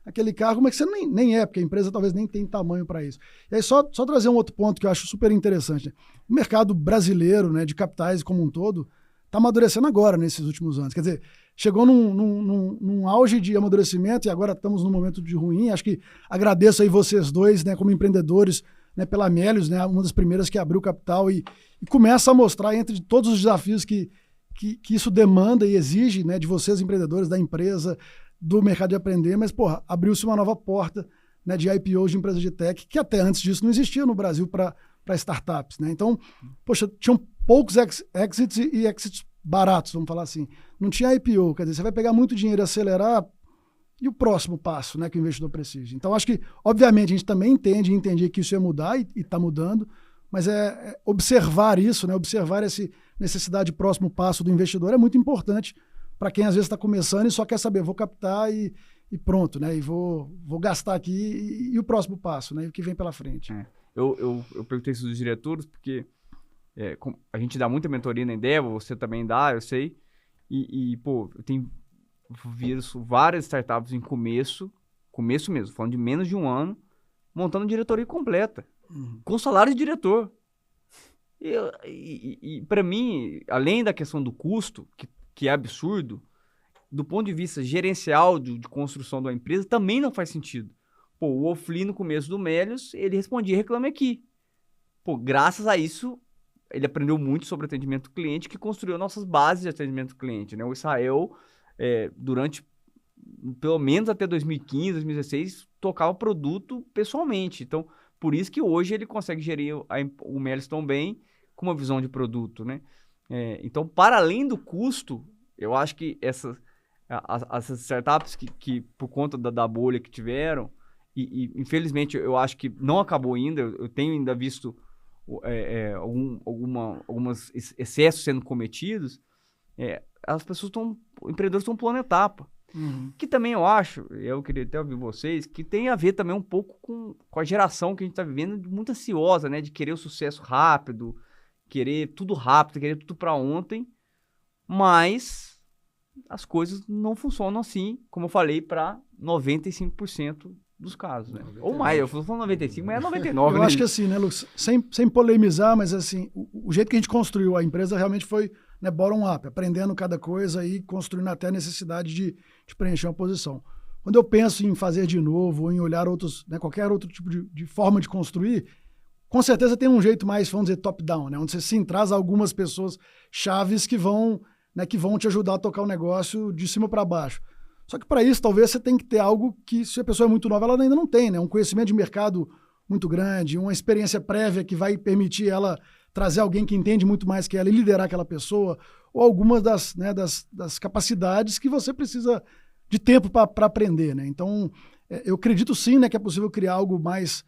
C: aquele cargo, mas que você nem é, porque a empresa talvez nem tem tamanho para isso. E aí só trazer um outro ponto que eu acho super interessante, né? O mercado brasileiro, né, de capitais como um todo, está amadurecendo agora, nesses últimos anos. Quer dizer, chegou num auge de amadurecimento e agora estamos num momento de ruim. Acho que agradeço aí vocês dois, né, como empreendedores, né, pela Melius, né, uma das primeiras que abriu capital e começa a mostrar, entre todos os desafios que isso demanda e exige, né, de vocês, empreendedores, da empresa, do mercado de aprender, mas, porra, abriu-se uma nova porta, né, de IPOs de empresas de tech, que até antes disso não existia no Brasil para startups, né? Então, poxa, tinham poucos exits e exits baratos, vamos falar assim. Não tinha IPO, quer dizer, você vai pegar muito dinheiro e acelerar, e o próximo passo, né, que o investidor precisa. Então, acho que, obviamente, a gente também entendia que isso ia mudar e está mudando, mas observar isso, né, observar essa necessidade de próximo passo do investidor é muito importante para quem às vezes está começando e só quer saber, vou captar e pronto, né, e vou gastar aqui e o próximo passo, né, e o que vem pela frente.
B: Eu perguntei isso dos diretores porque a gente dá muita mentoria na Endeavor, você também dá, eu sei, pô, eu tenho visto várias startups em começo mesmo, falando de menos de um ano, montando diretoria completa, com salário de diretor. E para mim, além da questão do custo, que é absurdo, do ponto de vista gerencial de construção da empresa, também não faz sentido. Pô, o Ofli, no começo do Melius, ele respondia, reclame aqui. Pô, graças a isso, ele aprendeu muito sobre atendimento ao cliente, que construiu nossas bases de atendimento ao cliente, né? O Israel, durante, pelo menos até 2015, 2016, tocava produto pessoalmente. Então, por isso que hoje ele consegue gerir o Melius tão bem, com uma visão de produto, né? Então, para além do custo, eu acho que essas startups que por conta da bolha que tiveram, e infelizmente eu acho que não acabou ainda, eu tenho ainda visto alguns excessos sendo cometidos, empreendedores estão pulando etapa. Que também eu acho, eu queria até ouvir vocês, que tem a ver também um pouco com a geração que a gente está vivendo, muito ansiosa, né? De querer o sucesso rápido, querer tudo rápido, querer tudo para ontem, mas as coisas não funcionam assim, como eu falei, para 95% dos casos, né? 99. Ou mais, eu falo 95, mas é 99.
C: Eu acho que assim, né, Lucas, sem polemizar, mas assim, o jeito que a gente construiu a empresa realmente foi, né, bottom-up, aprendendo cada coisa e construindo até a necessidade de preencher uma posição. Quando eu penso em fazer de novo, ou em olhar outros, né, qualquer outro tipo de forma de construir, com certeza tem um jeito mais, vamos dizer, top-down, né, onde você sim traz algumas pessoas chaves que vão te ajudar a tocar o negócio de cima para baixo. Só que para isso, talvez você tenha que ter algo que, se a pessoa é muito nova, ela ainda não tem, né? Um conhecimento de mercado muito grande, uma experiência prévia que vai permitir ela trazer alguém que entende muito mais que ela e liderar aquela pessoa, ou algumas das capacidades que você precisa de tempo para aprender, né? Então, eu acredito sim, né, que é possível criar algo mais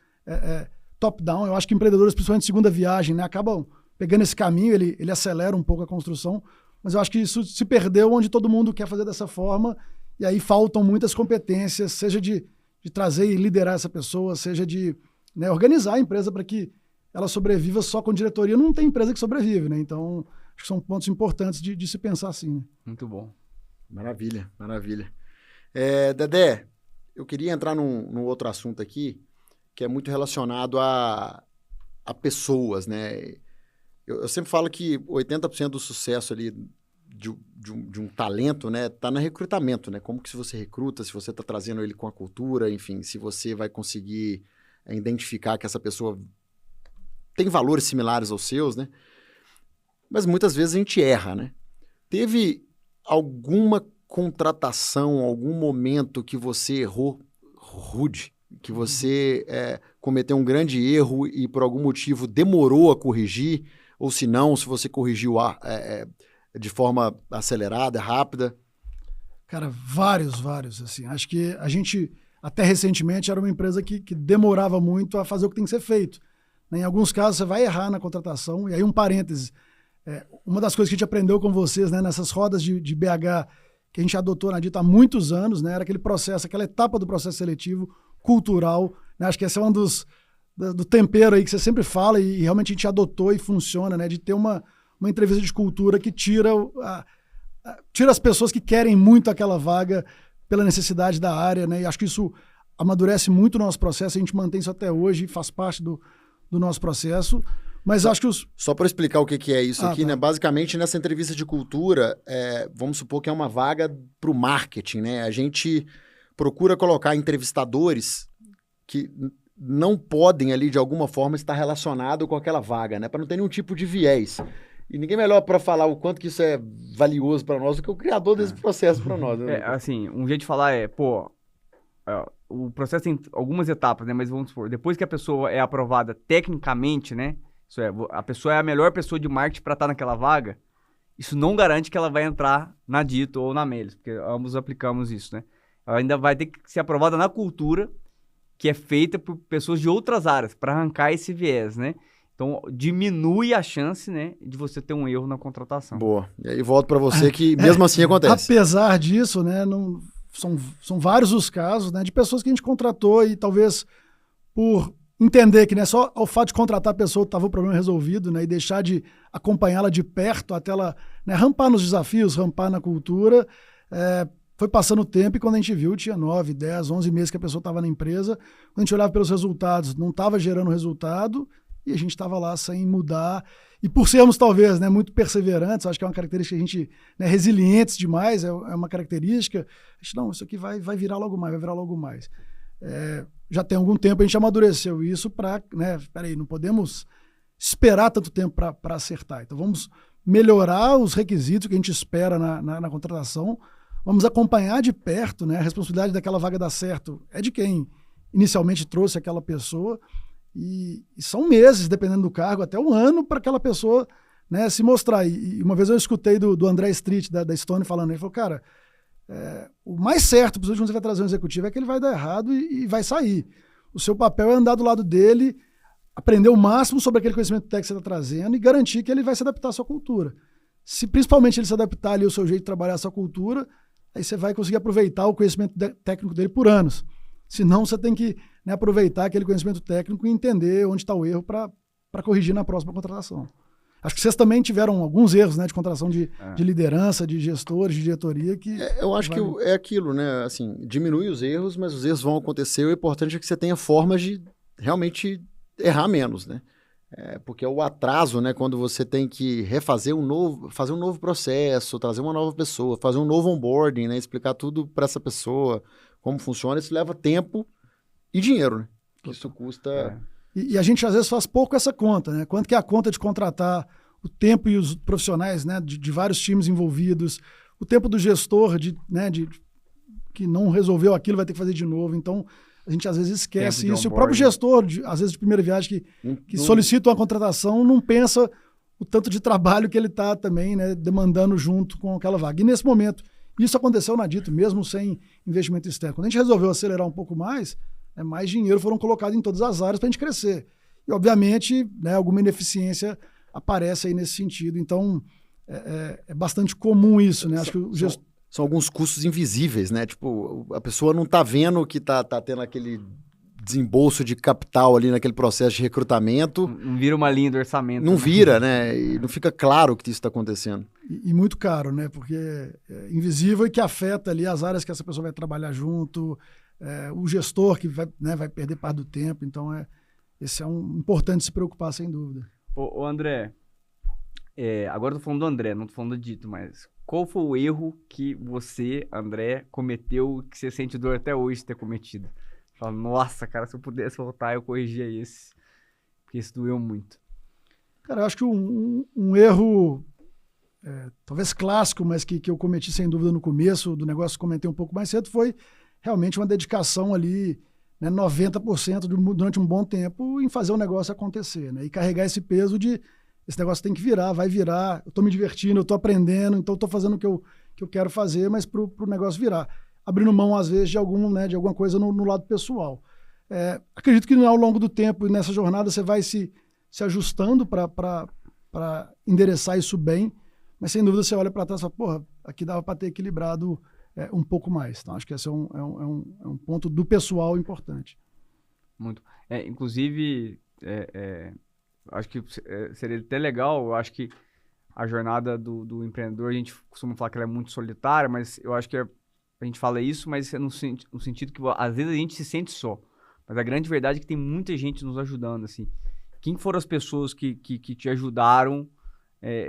C: top-down. Eu acho que empreendedores, principalmente de segunda viagem, né, acabam pegando esse caminho, ele acelera um pouco a construção, mas eu acho que isso se perdeu onde todo mundo quer fazer dessa forma. E aí faltam muitas competências, seja de trazer e liderar essa pessoa, seja de, né, organizar a empresa para que ela sobreviva só com diretoria. Não tem empresa que sobrevive, né? Então, acho que são pontos importantes de se pensar assim, né?
B: Muito bom.
A: Maravilha, maravilha. Dedé, eu queria entrar num outro assunto aqui, que é muito relacionado a pessoas, né? Eu sempre falo que 80% do sucesso ali de um talento, né, tá no recrutamento, né? Como que se você recruta, se você está trazendo ele com a cultura, enfim, se você vai conseguir identificar que essa pessoa tem valores similares aos seus, né? Mas muitas vezes a gente erra, né? Teve alguma contratação, algum momento que você errou rude, que você cometeu um grande erro e por algum motivo demorou a corrigir, ou se não, se você corrigiu de forma acelerada, rápida?
C: Cara, vários, assim. Acho que a gente até recentemente, era uma empresa que demorava muito a fazer o que tem que ser feito. Em alguns casos, você vai errar na contratação. E aí, um parêntese. Uma das coisas que a gente aprendeu com vocês, né, nessas rodas de BH que a gente adotou na Dito há muitos anos, né, era aquele processo, aquela etapa do processo seletivo cultural. Né, acho que esse é um do tempero aí que você sempre fala e realmente a gente adotou e funciona, né, de ter uma entrevista de cultura que tira as pessoas que querem muito aquela vaga pela necessidade da área, né, e acho que isso amadurece muito o nosso processo, a gente mantém isso até hoje, faz parte do nosso processo, mas acho que
A: Só para explicar o que é isso aqui,
C: tá.
A: né? Basicamente, nessa entrevista de cultura, vamos supor que é uma vaga para o marketing, né? A gente procura colocar entrevistadores que não podem ali, de alguma forma, estar relacionado com aquela vaga, né? Para não ter nenhum tipo de viés. E ninguém melhor para falar o quanto que isso é valioso para nós do que o criador desse processo para nós. Né?
B: Assim, um jeito de falar o processo tem algumas etapas, né? Mas vamos supor, depois que a pessoa é aprovada tecnicamente, né? Isso é, a pessoa é a melhor pessoa de marketing para estar naquela vaga, isso não garante que ela vai entrar na Dito ou na Melius, porque ambos aplicamos isso, né? Ela ainda vai ter que ser aprovada na cultura, que é feita por pessoas de outras áreas, para arrancar esse viés, né? Então, diminui a chance, né, de você ter um erro na contratação.
A: Boa. E aí volto para você que mesmo assim acontece.
C: Apesar disso, né, são vários os casos, né, de pessoas que a gente contratou e talvez por entender que, né, só o fato de contratar a pessoa estava o problema resolvido, né, e deixar de acompanhá-la de perto até ela, né, rampar nos desafios, rampar na cultura, foi passando o tempo e quando a gente viu, tinha 9, 10, 11 meses que a pessoa estava na empresa, quando a gente olhava pelos resultados, não estava gerando resultado e a gente estava lá sem mudar. E por sermos, talvez, né, muito perseverantes, acho que é uma característica que a gente, né, resilientes demais, é uma característica, a gente, não, isso aqui vai virar logo mais, vai virar logo mais. Já tem algum tempo a gente amadureceu isso para, né, peraí, não podemos esperar tanto tempo para acertar. Então vamos melhorar os requisitos que a gente espera na contratação, vamos acompanhar de perto, né, a responsabilidade daquela vaga dar certo é de quem inicialmente trouxe aquela pessoa e são meses, dependendo do cargo, até um ano para aquela pessoa, né, se mostrar. E uma vez eu escutei do André Street, da Stone, falando, ele falou, cara, o mais certo, quando você vai trazer um executivo, é que ele vai dar errado e vai sair. O seu papel é andar do lado dele, aprender o máximo sobre aquele conhecimento técnico que você está trazendo e garantir que ele vai se adaptar à sua cultura. Se principalmente ele se adaptar ali ao seu jeito de trabalhar a sua cultura, aí você vai conseguir aproveitar o conhecimento técnico dele por anos. Senão você tem que, né, aproveitar aquele conhecimento técnico e entender onde está o erro para corrigir na próxima contratação. Acho que vocês também tiveram alguns erros, né, de contratação de liderança, de gestores, de diretoria.
A: Eu acho que é aquilo, né? Assim, diminui os erros, mas os erros vão acontecer. O importante é que você tenha formas de realmente errar menos, né? Porque o atraso, né? Quando você tem que refazer fazer um novo processo, trazer uma nova pessoa, fazer um novo onboarding, né? Explicar tudo para essa pessoa, como funciona, isso leva tempo e dinheiro, né? Isso custa...
C: E a gente, às vezes, faz pouco essa conta, né? Quanto que é a conta de contratar o tempo e os profissionais, né, de vários times envolvidos, o tempo do gestor que não resolveu aquilo, vai ter que fazer de novo. Então, a gente, às vezes, esquece isso. E o próprio gestor, às vezes, de primeira viagem, que solicita uma contratação, não pensa o tanto de trabalho que ele está também, né, demandando junto com aquela vaga. E, nesse momento, isso aconteceu na Dito, mesmo sem investimento externo. Quando a gente resolveu acelerar um pouco mais dinheiro foram colocados em todas as áreas para a gente crescer. E, obviamente, né, alguma ineficiência aparece aí nesse sentido. Então, é bastante comum isso, né? Acho que
A: são alguns custos invisíveis, né? Tipo, a pessoa não está vendo que tá tendo aquele desembolso de capital ali naquele processo de recrutamento.
B: Não vira uma linha do orçamento.
A: Não vira, né? E não fica claro que isso está acontecendo.
C: E muito caro, né? Porque é invisível e que afeta ali as áreas que essa pessoa vai trabalhar junto, o gestor que vai perder parte do tempo. Então, esse é importante se preocupar, sem dúvida.
B: Ô André, agora eu tô falando do André, não tô falando do Dito, mas qual foi o erro que você, André, cometeu que você sente dor até hoje de ter cometido? Fala, nossa, cara, se eu pudesse voltar, eu corrigia esse, porque esse doeu muito.
C: Cara, eu acho que um erro, talvez clássico, mas que eu cometi sem dúvida no começo do negócio, comentei um pouco mais cedo, foi realmente uma dedicação ali, né, 90% durante um bom tempo em fazer o negócio acontecer, né, e carregar esse peso de esse negócio tem que virar, vai virar, eu estou me divertindo, eu estou aprendendo, então eu estou fazendo o que eu quero fazer, mas para o negócio virar. abrindo mão, às vezes, de alguma coisa no lado pessoal. Acredito que ao longo do tempo, nessa jornada, você vai se ajustando para endereçar isso bem, mas sem dúvida você olha para trás e fala, porra, aqui dava para ter equilibrado um pouco mais. Então, acho que esse é um ponto do pessoal importante.
B: Muito. Inclusive, acho que seria até legal, eu acho que a jornada do empreendedor, a gente costuma falar que ela é muito solitária, mas eu acho que a gente fala isso, mas é no sentido que às vezes a gente se sente só. Mas a grande verdade é que tem muita gente nos ajudando, assim. Quem foram as pessoas que te ajudaram,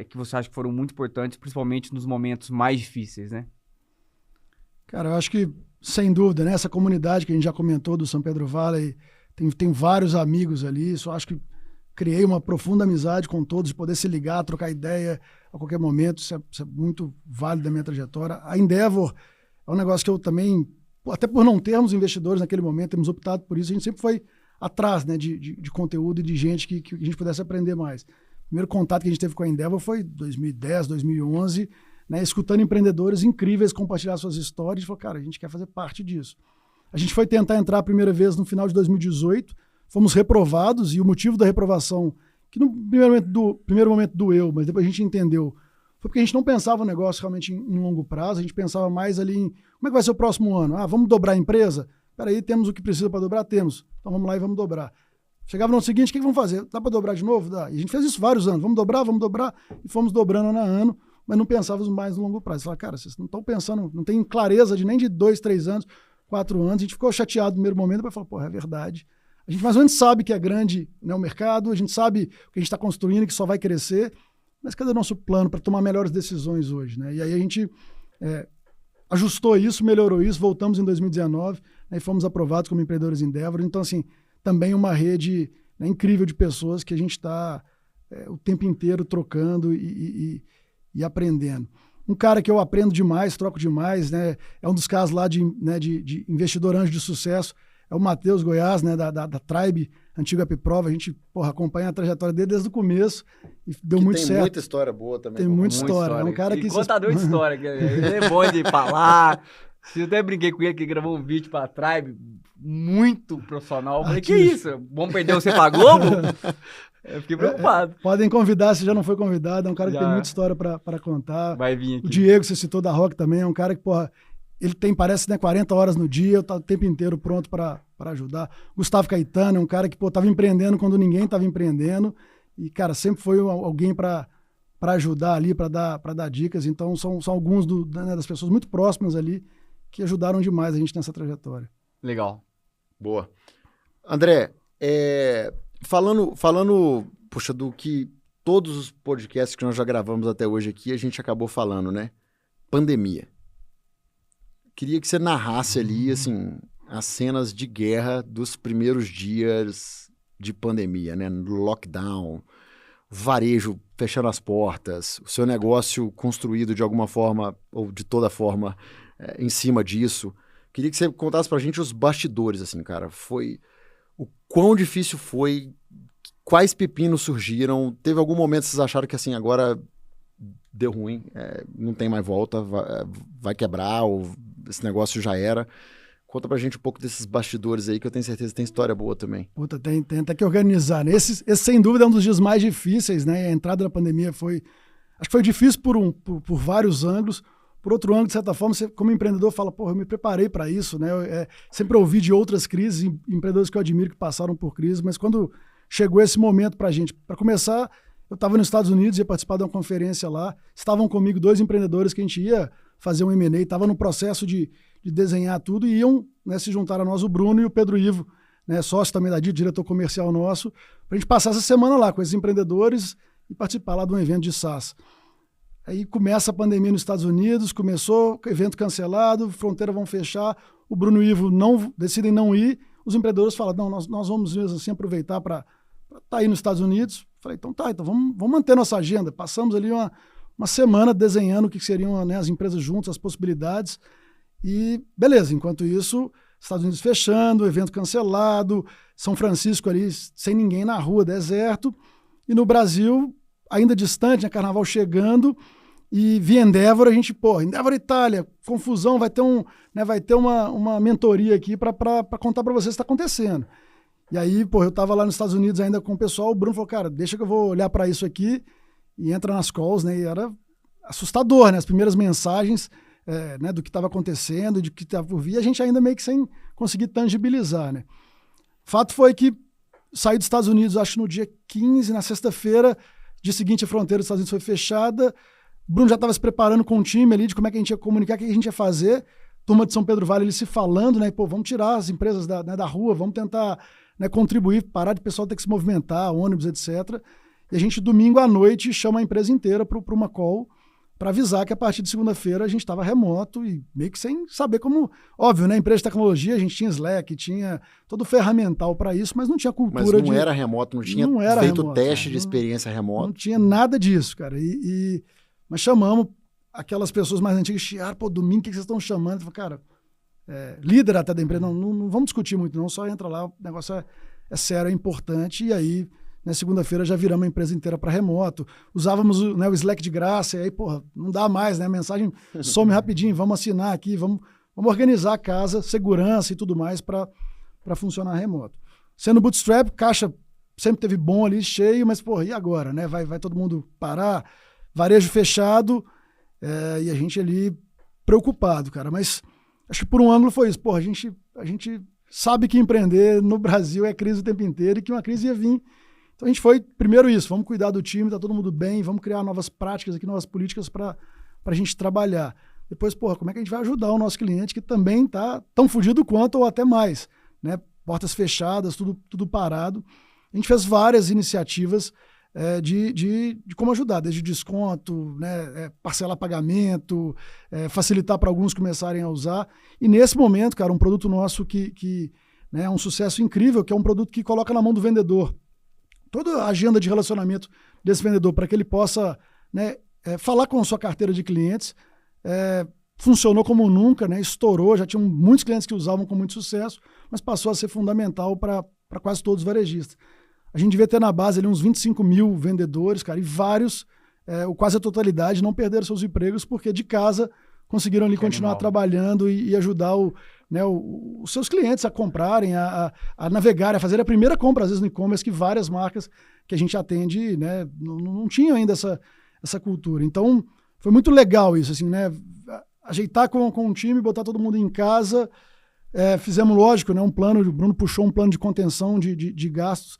B: que você acha que foram muito importantes, principalmente nos momentos mais difíceis, né?
C: Cara, eu acho que, sem dúvida, né? Essa comunidade que a gente já comentou do São Pedro Valley, tem vários amigos ali, só acho que criei uma profunda amizade com todos, de poder se ligar, trocar ideia a qualquer momento, isso é muito válido da minha trajetória. A Endeavor é um negócio que eu também, até por não termos investidores naquele momento, temos optado por isso, a gente sempre foi atrás, né, de conteúdo e de gente que a gente pudesse aprender mais. O primeiro contato que a gente teve com a Endeavor foi 2010, 2011, né, escutando empreendedores incríveis compartilhar suas histórias, e falou, cara, a gente quer fazer parte disso. A gente foi tentar entrar a primeira vez no final de 2018, fomos reprovados, e o motivo da reprovação, que no primeiro momento doeu, mas depois a gente entendeu, foi porque a gente não pensava o negócio realmente em longo prazo, a gente pensava mais ali em como é que vai ser o próximo ano? Vamos dobrar a empresa? Peraí, temos o que precisa para dobrar? Temos. Então vamos lá e vamos dobrar. Chegava no seguinte, o que vamos fazer? Dá para dobrar de novo? Dá. E a gente fez isso vários anos, vamos dobrar, e fomos dobrando ano a ano, mas não pensávamos mais no longo prazo. Você fala, cara, vocês não estão pensando, não tem clareza nem de 2, 3 anos, 4 anos, a gente ficou chateado no primeiro momento, depois falou, porra, é verdade. A gente mais ou menos sabe que é grande, né, o mercado, a gente sabe o que a gente está construindo, que só vai crescer, mas cadê o nosso plano para tomar melhores decisões hoje? Né? E aí a gente ajustou isso, melhorou isso, voltamos em 2019, né, e fomos aprovados como empreendedores Endeavor. Então, assim, também uma rede, né, incrível de pessoas que a gente está o tempo inteiro trocando e aprendendo. Um cara que eu aprendo demais, troco demais, né, é um dos casos lá de investidor anjo de sucesso, é o Matheus Goiás, né, da Tribe, antigo Apiprova. A gente acompanha a trajetória dele desde o começo e deu muito certo.
A: Tem muita história boa também.
C: Tem muita história. É um cara que...
B: contador de história. Ele é bom de falar. Eu até brinquei com ele que gravou um vídeo pra Tribe muito profissional. Eu falei, que isso? Vamos perder você pra Globo? Eu fiquei preocupado.
C: Podem convidar, se já não foi convidado. É um cara que tem muita história pra contar.
B: Vai vir aqui.
C: O Diego, você citou da Rock também, é um cara que, ele tem, parece, né, 40 horas no dia, tá o tempo inteiro pronto para ajudar. Gustavo Caetano é um cara que, estava empreendendo quando ninguém estava empreendendo. E, cara, sempre foi alguém para ajudar ali, para dar dicas. Então, são alguns das pessoas muito próximas ali que ajudaram demais a gente nessa trajetória.
B: Legal.
A: Boa. André, falando, puxa, do que todos os podcasts que nós já gravamos até hoje aqui, a gente acabou falando, né? Pandemia. Queria que você narrasse ali, assim, as cenas de guerra dos primeiros dias de pandemia, né? Lockdown, varejo fechando as portas, o seu negócio construído de alguma forma ou de toda forma em cima disso. Queria que você contasse pra gente os bastidores, assim, cara. O quão difícil foi, quais pepinos surgiram, teve algum momento que vocês acharam que, assim, agora deu ruim, não tem mais volta, vai quebrar, ou esse negócio já era. Conta pra gente um pouco desses bastidores aí, que eu tenho certeza que tem história boa também.
C: Puta, tem até que organizar, né? Esse, sem dúvida, é um dos dias mais difíceis, né? A entrada da pandemia acho que foi difícil por vários ângulos. Por outro ângulo, de certa forma, você, como empreendedor, fala, porra, eu me preparei para isso, né? Sempre ouvi de outras crises, empreendedores que eu admiro que passaram por crises, mas quando chegou esse momento pra gente, para começar, eu estava nos Estados Unidos, ia participar de uma conferência lá, estavam comigo 2 empreendedores que a gente ia fazer um M&A, estava no processo de desenhar tudo, e iam, né, se juntar a nós, o Bruno e o Pedro Ivo, né, sócio também da DIT, diretor comercial nosso, para a gente passar essa semana lá com esses empreendedores e participar lá de um evento de SaaS. Aí começa a pandemia nos Estados Unidos, começou, evento cancelado, fronteira vão fechar, o Bruno e o Ivo decidem não ir, os empreendedores falam, não, nós vamos mesmo assim aproveitar para estar aí nos Estados Unidos. Falei, então vamos manter nossa agenda. Passamos ali uma semana desenhando o que seriam, né, as empresas juntas, as possibilidades, e beleza, enquanto isso, Estados Unidos fechando, evento cancelado, São Francisco ali sem ninguém na rua, deserto, e no Brasil, ainda distante, né, Carnaval chegando, E via Endeavor, a gente, Endeavor Itália, confusão, vai ter uma mentoria aqui para contar para vocês o que está acontecendo. E aí, eu estava lá nos Estados Unidos ainda com o pessoal, o Bruno falou, cara, deixa que eu vou olhar para isso aqui, e entra nas calls, né, e era assustador, né, as primeiras mensagens né, do que estava acontecendo, de que estava por vir, a gente ainda meio que sem conseguir tangibilizar, né. Fato foi que saí dos Estados Unidos, acho no dia 15, na sexta-feira, dia seguinte a fronteira dos Estados Unidos foi fechada, o Bruno já estava se preparando com um time ali de como é que a gente ia comunicar, o que a gente ia fazer, turma de São Pedro Vale, eles se falando, né, vamos tirar as empresas da rua, vamos tentar, né, contribuir, parar de pessoal ter que se movimentar, ônibus, etc. E a gente, domingo à noite, chama a empresa inteira para uma call, para avisar que a partir de segunda-feira a gente estava remoto e meio que sem saber como... Óbvio, né? Empresa de tecnologia, a gente tinha Slack, tinha todo o ferramental para isso, mas não tinha cultura de...
A: Mas não era remoto, não tinha feito teste de experiência remota.
C: Não tinha nada disso, cara. Mas chamamos aquelas pessoas mais antigas, chiaram, domingo, o que vocês estão chamando? Eu falei, cara, líder até da empresa, não vamos discutir muito não, só entra lá, o negócio é sério, é importante, e aí... Na segunda-feira já viramos a empresa inteira para remoto. Usávamos o Slack de graça, e aí, não dá mais, né? A mensagem some rapidinho, vamos assinar aqui, vamos organizar a casa, segurança e tudo mais para funcionar remoto. Sendo bootstrap, caixa sempre teve bom ali, cheio, mas, e agora, né? Vai todo mundo parar, varejo fechado, e a gente ali preocupado, cara. Mas acho que por um ângulo foi isso. A gente sabe que empreender no Brasil é crise o tempo inteiro e que uma crise ia vir. Então a gente foi, primeiro isso, vamos cuidar do time, tá todo mundo bem, vamos criar novas práticas aqui, novas políticas para a gente trabalhar. Depois, como é que a gente vai ajudar o nosso cliente que também tá tão fudido quanto ou até mais, né? Portas fechadas, tudo parado. A gente fez várias iniciativas de como ajudar, desde desconto, né? Parcelar pagamento, facilitar para alguns começarem a usar. E nesse momento, cara, um produto nosso que né, é um sucesso incrível, que é um produto que coloca na mão do vendedor toda a agenda de relacionamento desse vendedor para que ele possa, né, falar com a sua carteira de clientes, funcionou como nunca, né, estourou, já tinham muitos clientes que usavam com muito sucesso, mas passou a ser fundamental para quase todos os varejistas. A gente devia ter na base ali uns 25 mil vendedores, cara, e vários, quase a totalidade, não perderam seus empregos porque de casa conseguiram ali continuar trabalhando e ajudar os seus clientes a comprarem, a navegarem, a fazer a primeira compra, às vezes no e-commerce, que várias marcas que a gente atende, né, não tinham ainda essa cultura. Então, foi muito legal isso, assim, né, ajeitar com o time, botar todo mundo em casa, fizemos, lógico, né, um plano, o Bruno puxou um plano de contenção de gastos,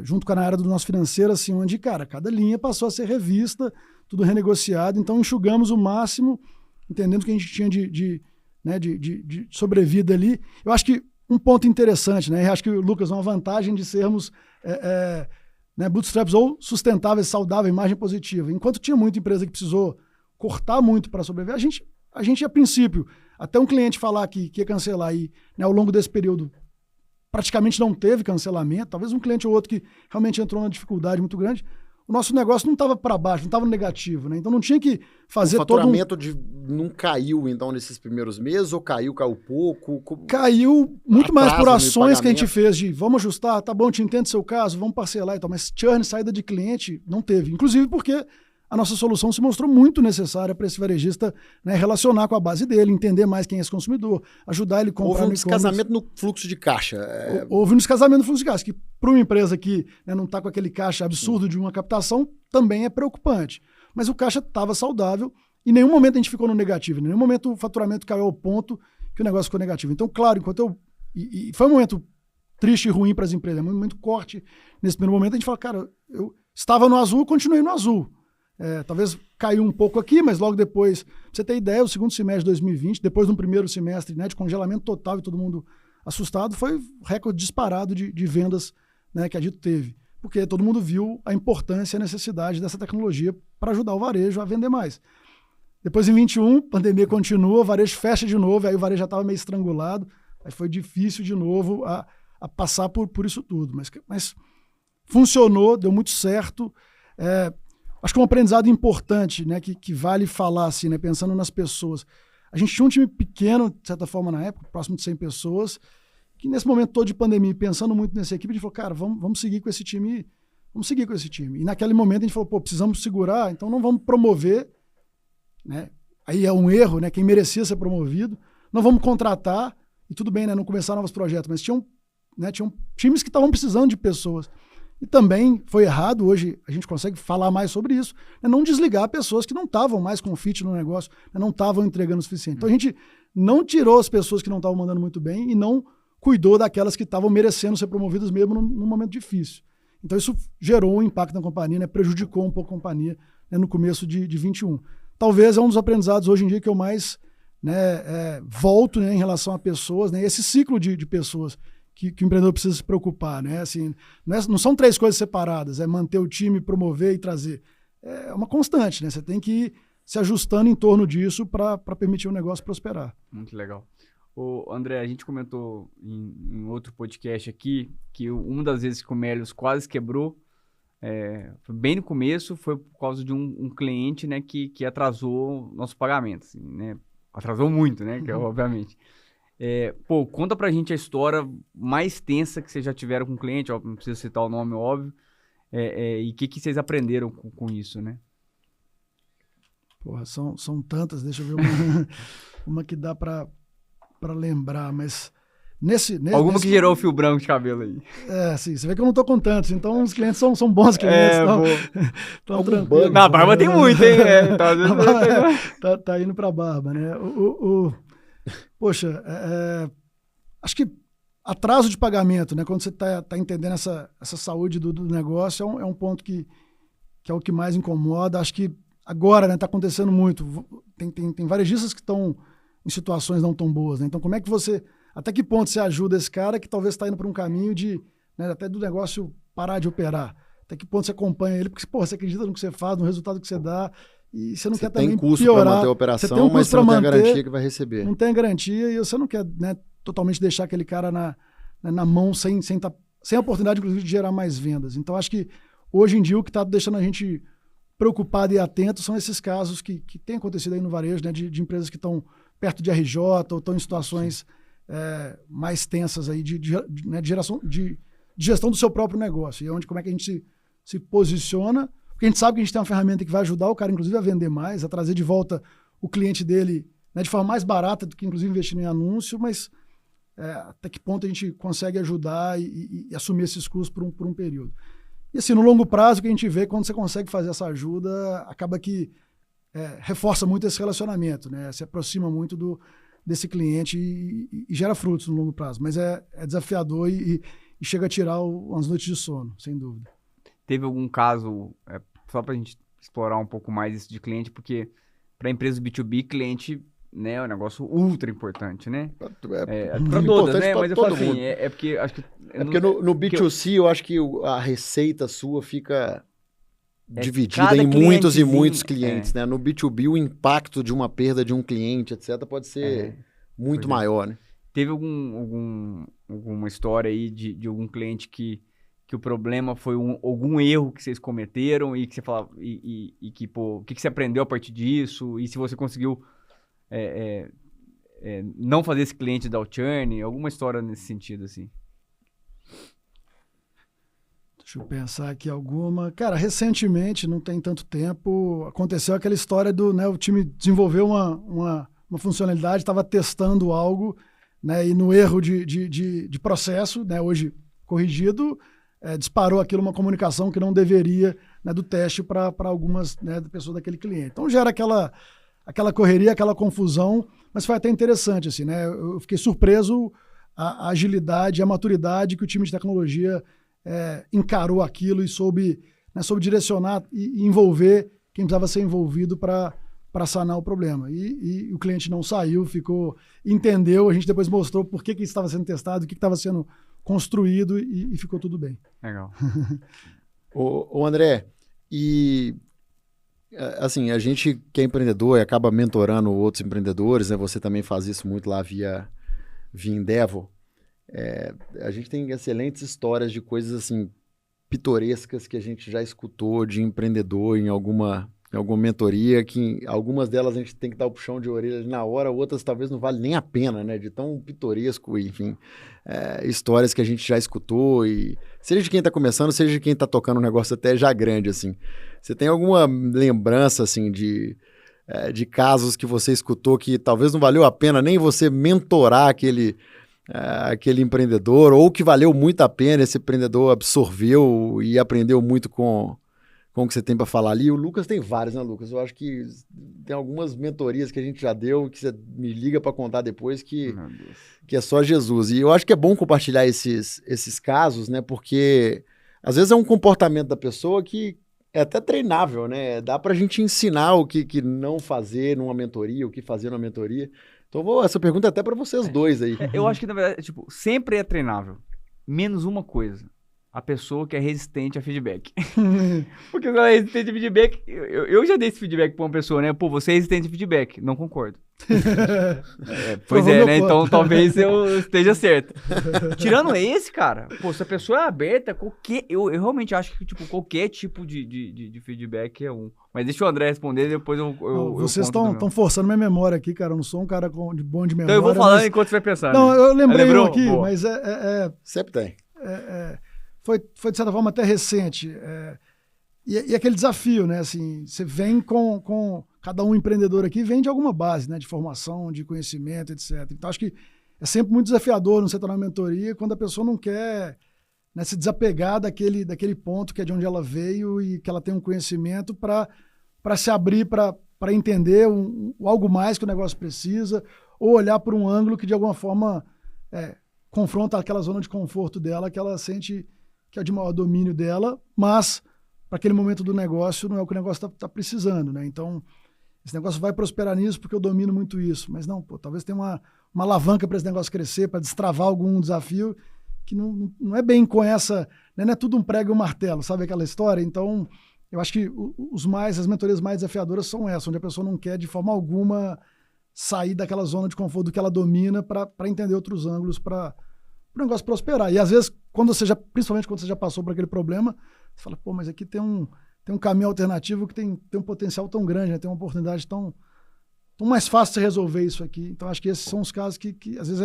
C: junto com a área do nosso financeiro, assim, onde, cara, cada linha passou a ser revista, tudo renegociado, então enxugamos o máximo, entendendo que a gente tinha de sobrevida ali. Eu acho que um ponto interessante, né? Eu acho que, Lucas, uma vantagem de sermos né, bootstraps ou sustentáveis, saudáveis, imagem positiva. Enquanto tinha muita empresa que precisou cortar muito para sobreviver, a gente, a princípio, até um cliente falar que ia cancelar e, né, ao longo desse período praticamente não teve cancelamento, talvez um cliente ou outro que realmente entrou numa dificuldade muito grande, o nosso negócio não estava para baixo, não estava no negativo, né? Então não tinha que fazer todo
A: O faturamento não caiu, então, nesses primeiros meses, ou caiu pouco?
C: Caiu muito mais por ações que a gente fez de vamos ajustar, tá bom, te entendo seu caso, vamos parcelar e tal, mas churn, saída de cliente, não teve. Inclusive porque a nossa solução se mostrou muito necessária para esse varejista, né, relacionar com a base dele, entender mais quem é esse consumidor, ajudar ele a comprar.
A: Houve um descasamento no fluxo de caixa.
C: Houve um descasamento no fluxo de caixa, que para uma empresa que, né, não está com aquele caixa absurdo de uma captação, também é preocupante. Mas o caixa estava saudável e em nenhum momento a gente ficou no negativo, em nenhum momento o faturamento caiu ao ponto que o negócio ficou negativo. Então, claro, e foi um momento triste e ruim para as empresas, muito corte. Nesse primeiro momento a gente fala, cara, eu estava no azul, continuei no azul. Talvez caiu um pouco aqui, mas logo depois, pra você ter ideia, o segundo semestre de 2020, depois do primeiro semestre, né, de congelamento total e todo mundo assustado, foi recorde disparado de vendas, né, que a Dito teve. Porque todo mundo viu a importância e a necessidade dessa tecnologia para ajudar o varejo a vender mais. Depois, em 21, a pandemia continua, o varejo fecha de novo, aí o varejo já estava meio estrangulado, aí foi difícil de novo a passar por isso tudo. Mas funcionou, deu muito certo. Acho que um aprendizado importante, né, que vale falar, assim, né, pensando nas pessoas. A gente tinha um time pequeno, de certa forma, na época, próximo de 100 pessoas, que nesse momento todo de pandemia, pensando muito nessa equipe, a gente falou, cara, vamos seguir com esse time, E naquele momento a gente falou, precisamos segurar, então não vamos promover né? Aí é um erro, né? Quem merecia ser promovido. Não vamos contratar, e tudo bem, né? Não começar novos projetos, mas tinham times que estavam precisando de pessoas. E também foi errado, hoje a gente consegue falar mais sobre isso, né? Não desligar pessoas que não estavam mais com fit no negócio, né? Não estavam entregando o suficiente. Então a gente não tirou as pessoas que não estavam mandando muito bem e não cuidou daquelas que estavam merecendo ser promovidas mesmo num momento difícil. Então isso gerou um impacto na companhia, né? Prejudicou um pouco a companhia, né? No começo de 21. Talvez é um dos aprendizados hoje em dia que eu mais, né, volto, né, em relação a pessoas, né? Esse ciclo de pessoas que o empreendedor precisa se preocupar, né? Assim, não são 3 coisas separadas, é manter o time, promover e trazer. É uma constante, né? Você tem que ir se ajustando em torno disso para permitir o negócio prosperar.
B: Muito legal. Ô, André, a gente comentou em outro podcast aqui que uma das vezes que o Melios quase quebrou, foi bem no começo, foi por causa de um cliente, né, que atrasou nosso pagamento, assim, né? Atrasou muito, né? Que, obviamente. Conta pra gente a história mais tensa que vocês já tiveram com o cliente, ó, não precisa citar o nome, óbvio, e o que vocês aprenderam com isso, né?
C: Porra, são tantas, deixa eu ver uma que dá pra lembrar, mas
B: Alguma que gerou o fio branco de cabelo aí.
C: Sim, você vê que eu não tô com tantos, então os clientes são bons clientes. Então tranquilo.
B: Na barba tem muito, hein?
C: Tá indo pra barba, né? Poxa, acho que atraso de pagamento, né? Quando você tá entendendo essa saúde do negócio, é um ponto que é o que mais incomoda. Acho que agora, né, tá acontecendo muito. Tem varejistas que estão em situações não tão boas, né? Então, como é que até que ponto você ajuda esse cara que talvez está indo para um caminho né, até do negócio parar de operar? Até que ponto você acompanha ele? Porque, você acredita no que você faz, no resultado que você dá, e você não quer também
A: custo
C: piorar.
A: Para manter a operação, mas você não tem a garantia que vai receber.
C: Não tem a garantia e você não quer, né, totalmente deixar aquele cara na mão sem a oportunidade, inclusive, de gerar mais vendas. Então, acho que hoje em dia o que está deixando a gente preocupado e atento são esses casos que têm acontecido aí no varejo, né, de empresas que estão perto de RJ ou estão em situações mais tensas aí de geração, de gestão do seu próprio negócio. E como é que a gente se posiciona, porque a gente sabe que a gente tem uma ferramenta que vai ajudar o cara, inclusive, a vender mais, a trazer de volta o cliente dele, né, de forma mais barata do que, inclusive, investir em anúncio, mas até que ponto a gente consegue ajudar e assumir esses custos por um período. E assim, no longo prazo, o que a gente vê, quando você consegue fazer essa ajuda, acaba que reforça muito esse relacionamento, né? Se aproxima muito desse cliente e gera frutos no longo prazo. Mas é desafiador e chega a tirar umas noites de sono, sem dúvida.
B: Teve algum caso, só para a gente explorar um pouco mais isso de cliente, porque para empresas B2B, cliente, né, é um negócio ultra importante, né? Para todas, né? Mas eu falo assim, porque acho que...
A: porque no B2C eu acho que a receita sua fica dividida em muitos e muitos clientes, né? No B2B o impacto de uma perda de um cliente, etc, pode ser muito maior, né?
B: Teve alguma história aí de algum cliente que o problema foi algum erro que vocês cometeram e que você falava, e que, o que você aprendeu a partir disso, e se você conseguiu não fazer esse cliente dar o churn, alguma história nesse sentido, assim?
C: Deixa eu pensar aqui alguma. Cara, recentemente, não tem tanto tempo, aconteceu aquela história né, o time desenvolveu uma funcionalidade, estava testando algo, né, e no erro de processo, né, hoje corrigido, disparou aquilo uma comunicação que não deveria, né, do teste para algumas, né, pessoas daquele cliente. Então gera aquela correria, aquela confusão, mas foi até interessante, assim, né? Eu fiquei surpreso a agilidade, a maturidade que o time de tecnologia encarou aquilo e soube direcionar e envolver quem precisava ser envolvido para sanar o problema. E o cliente não saiu, entendeu, a gente depois mostrou por que estava sendo testado, o que estava sendo construído e ficou tudo bem.
B: Legal.
A: Ô André, e assim, a gente que é empreendedor e acaba mentorando outros empreendedores, né? Você também faz isso muito lá via Endeavor. A gente tem excelentes histórias de coisas assim pitorescas que a gente já escutou de empreendedor em alguma mentoria, que algumas delas a gente tem que dar o puxão de orelha na hora, outras talvez não vale nem a pena, né? De tão pitoresco, enfim, histórias que a gente já escutou, e seja de quem está começando, seja de quem está tocando um negócio até já grande, assim. Você tem alguma lembrança, assim, de de casos que você escutou que talvez não valeu a pena nem você mentorar aquele empreendedor, ou que valeu muito a pena, esse empreendedor absorveu e aprendeu muito com o que você tem para falar ali? O Lucas tem vários, né, Lucas? Eu acho que tem algumas mentorias que a gente já deu, que você me liga para contar depois, que é só Jesus. E eu acho que é bom compartilhar esses casos, né? Porque às vezes é um comportamento da pessoa que é até treinável, né? Dá para a gente ensinar o que não fazer numa mentoria, o que fazer numa mentoria. Então, essa pergunta é até para vocês dois aí.
B: Eu acho que, na verdade, tipo, sempre é treinável. Menos uma coisa. A pessoa que é resistente a feedback. Porque se ela é resistente a feedback... Eu já dei esse feedback pra uma pessoa, né? Pô, você é resistente a feedback. Não concordo. Pois é, né? Então talvez eu esteja certo. Tirando esse, cara... Pô, se a pessoa é aberta, eu realmente acho que, tipo, qualquer tipo de feedback é um... Mas deixa o André responder, depois eu
C: vocês estão forçando minha memória aqui, cara. Eu não sou um cara bom de memória.
B: Então eu vou falando enquanto você vai pensando.
C: Não, eu lembrei um aqui,
B: boa.
C: Mas
A: sempre tem.
C: Foi, de certa forma, até recente. E aquele desafio, né? Assim, você vem com... Cada um empreendedor aqui vem de alguma base, né? De formação, de conhecimento, etc. Então, acho que é sempre muito desafiador no setor da mentoria quando a pessoa não quer, né, se desapegar daquele ponto que é de onde ela veio e que ela tem um conhecimento para se abrir para entender algo mais que o negócio precisa, ou olhar por um ângulo que, de alguma forma, confronta aquela zona de conforto dela, que ela sente que é de maior domínio dela, mas para aquele momento do negócio não é o que o negócio está precisando, né? Então, esse negócio vai prosperar nisso porque eu domino muito isso. Mas não, pô, talvez tenha uma alavanca para esse negócio crescer, para destravar algum desafio que não é bem com essa... Né? Não é tudo um prego e um martelo, sabe aquela história? Então, eu acho que as mentorias mais desafiadoras são essas, onde a pessoa não quer de forma alguma sair daquela zona de conforto que ela domina para entender outros ângulos para o negócio prosperar. E às vezes, principalmente quando você já passou por aquele problema, você fala, pô, mas aqui tem um caminho alternativo que tem um potencial tão grande, né? Tem uma oportunidade tão mais fácil de resolver isso aqui. Então, acho que esses são os casos que às vezes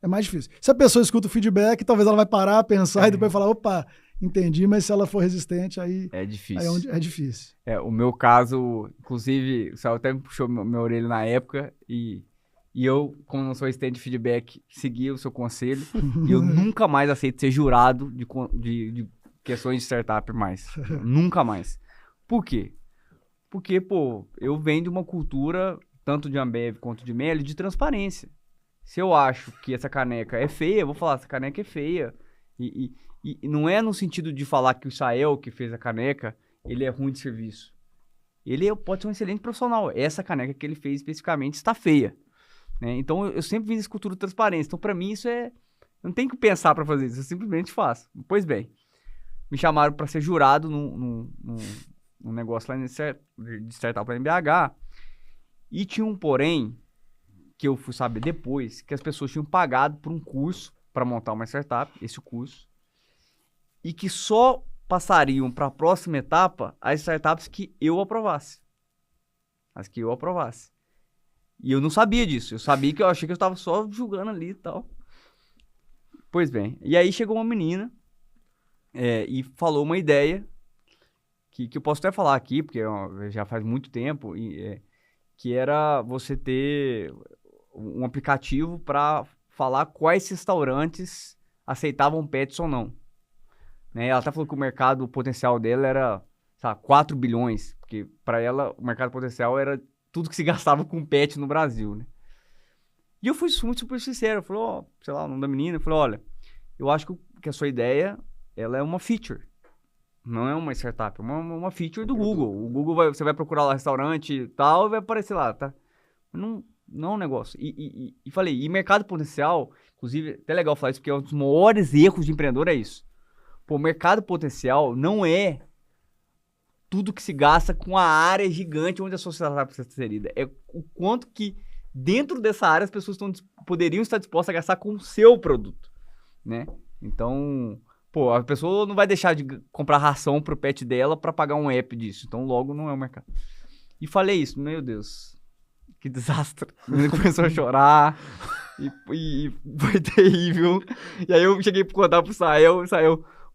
C: é mais difícil. Se a pessoa escuta o feedback, talvez ela vai parar, pensar e depois falar, opa, entendi, mas se ela for resistente, aí
B: é difícil.
C: Aí é difícil.
B: O meu caso, inclusive, o Saul até me puxou minha orelha na época e eu, como não sou resistente de feedback, segui o seu conselho e eu nunca mais aceito ser jurado de questões de startup mais. Nunca mais. Por quê? Porque, pô, eu venho de uma cultura, tanto de Ambev quanto de Meli, de transparência. Se eu acho que essa caneca é feia, eu vou falar, essa caneca é feia. E não é no sentido de falar que o Israel, que fez a caneca, ele é ruim de serviço. Ele pode ser um excelente profissional. Essa caneca que ele fez especificamente está feia. Né? Então, eu sempre vi essa cultura de transparência. Então, para mim, isso é... Eu não tenho que pensar para fazer isso, eu simplesmente faço. Pois bem, me chamaram para ser jurado num negócio lá de startup lá em BH. E tinha um porém, que eu fui saber depois, que as pessoas tinham pagado por um curso para montar uma startup, esse curso, e que só passariam para a próxima etapa as startups que eu aprovasse. As que eu aprovasse. E eu não sabia disso. Eu achei que eu estava só julgando ali e tal. Pois bem. E aí chegou uma menina e falou uma ideia que eu posso até falar aqui, porque já faz muito tempo, que era você ter um aplicativo para falar quais restaurantes aceitavam pets ou não. Né? Ela até falou que o mercado potencial dela era, sabe, 4 bilhões, porque para ela o mercado potencial era tudo que se gastava com pet no Brasil, né? E eu fui muito super sincero, eu falei, sei lá, o nome da menina, eu falei, olha, eu acho que a sua ideia, ela é uma feature, não é uma startup, é uma feature do Google. O Google você vai procurar lá restaurante e tal, e vai aparecer lá, tá? Não é um negócio. E falei, e mercado potencial, inclusive, até legal falar isso, porque um dos maiores erros de empreendedor é isso. Pô, o mercado potencial não é tudo que se gasta com a área gigante onde a sociedade precisa ser inserida. É o quanto que dentro dessa área as pessoas poderiam estar dispostas a gastar com o seu produto, né? Então, pô, a pessoa não vai deixar de comprar ração pro pet dela para pagar um app disso. Então, logo não é o mercado. E falei isso, meu Deus, que desastre. A menina começou a chorar e foi terrível. E aí eu cheguei pra contar pro Israel,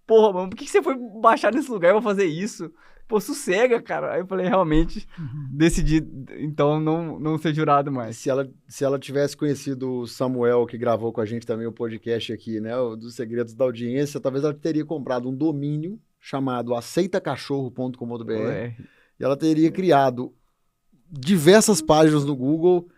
B: porra, mano, por que você foi baixar nesse lugar e vai fazer isso? pô, sossega, cara. Aí eu falei, realmente, decidi, então, não ser jurado mais.
A: Se ela tivesse conhecido o Samuel, que gravou com a gente também o podcast aqui, né, o dos segredos da audiência, talvez ela teria comprado um domínio chamado aceitacachorro.com.br e ela teria criado diversas páginas no Google.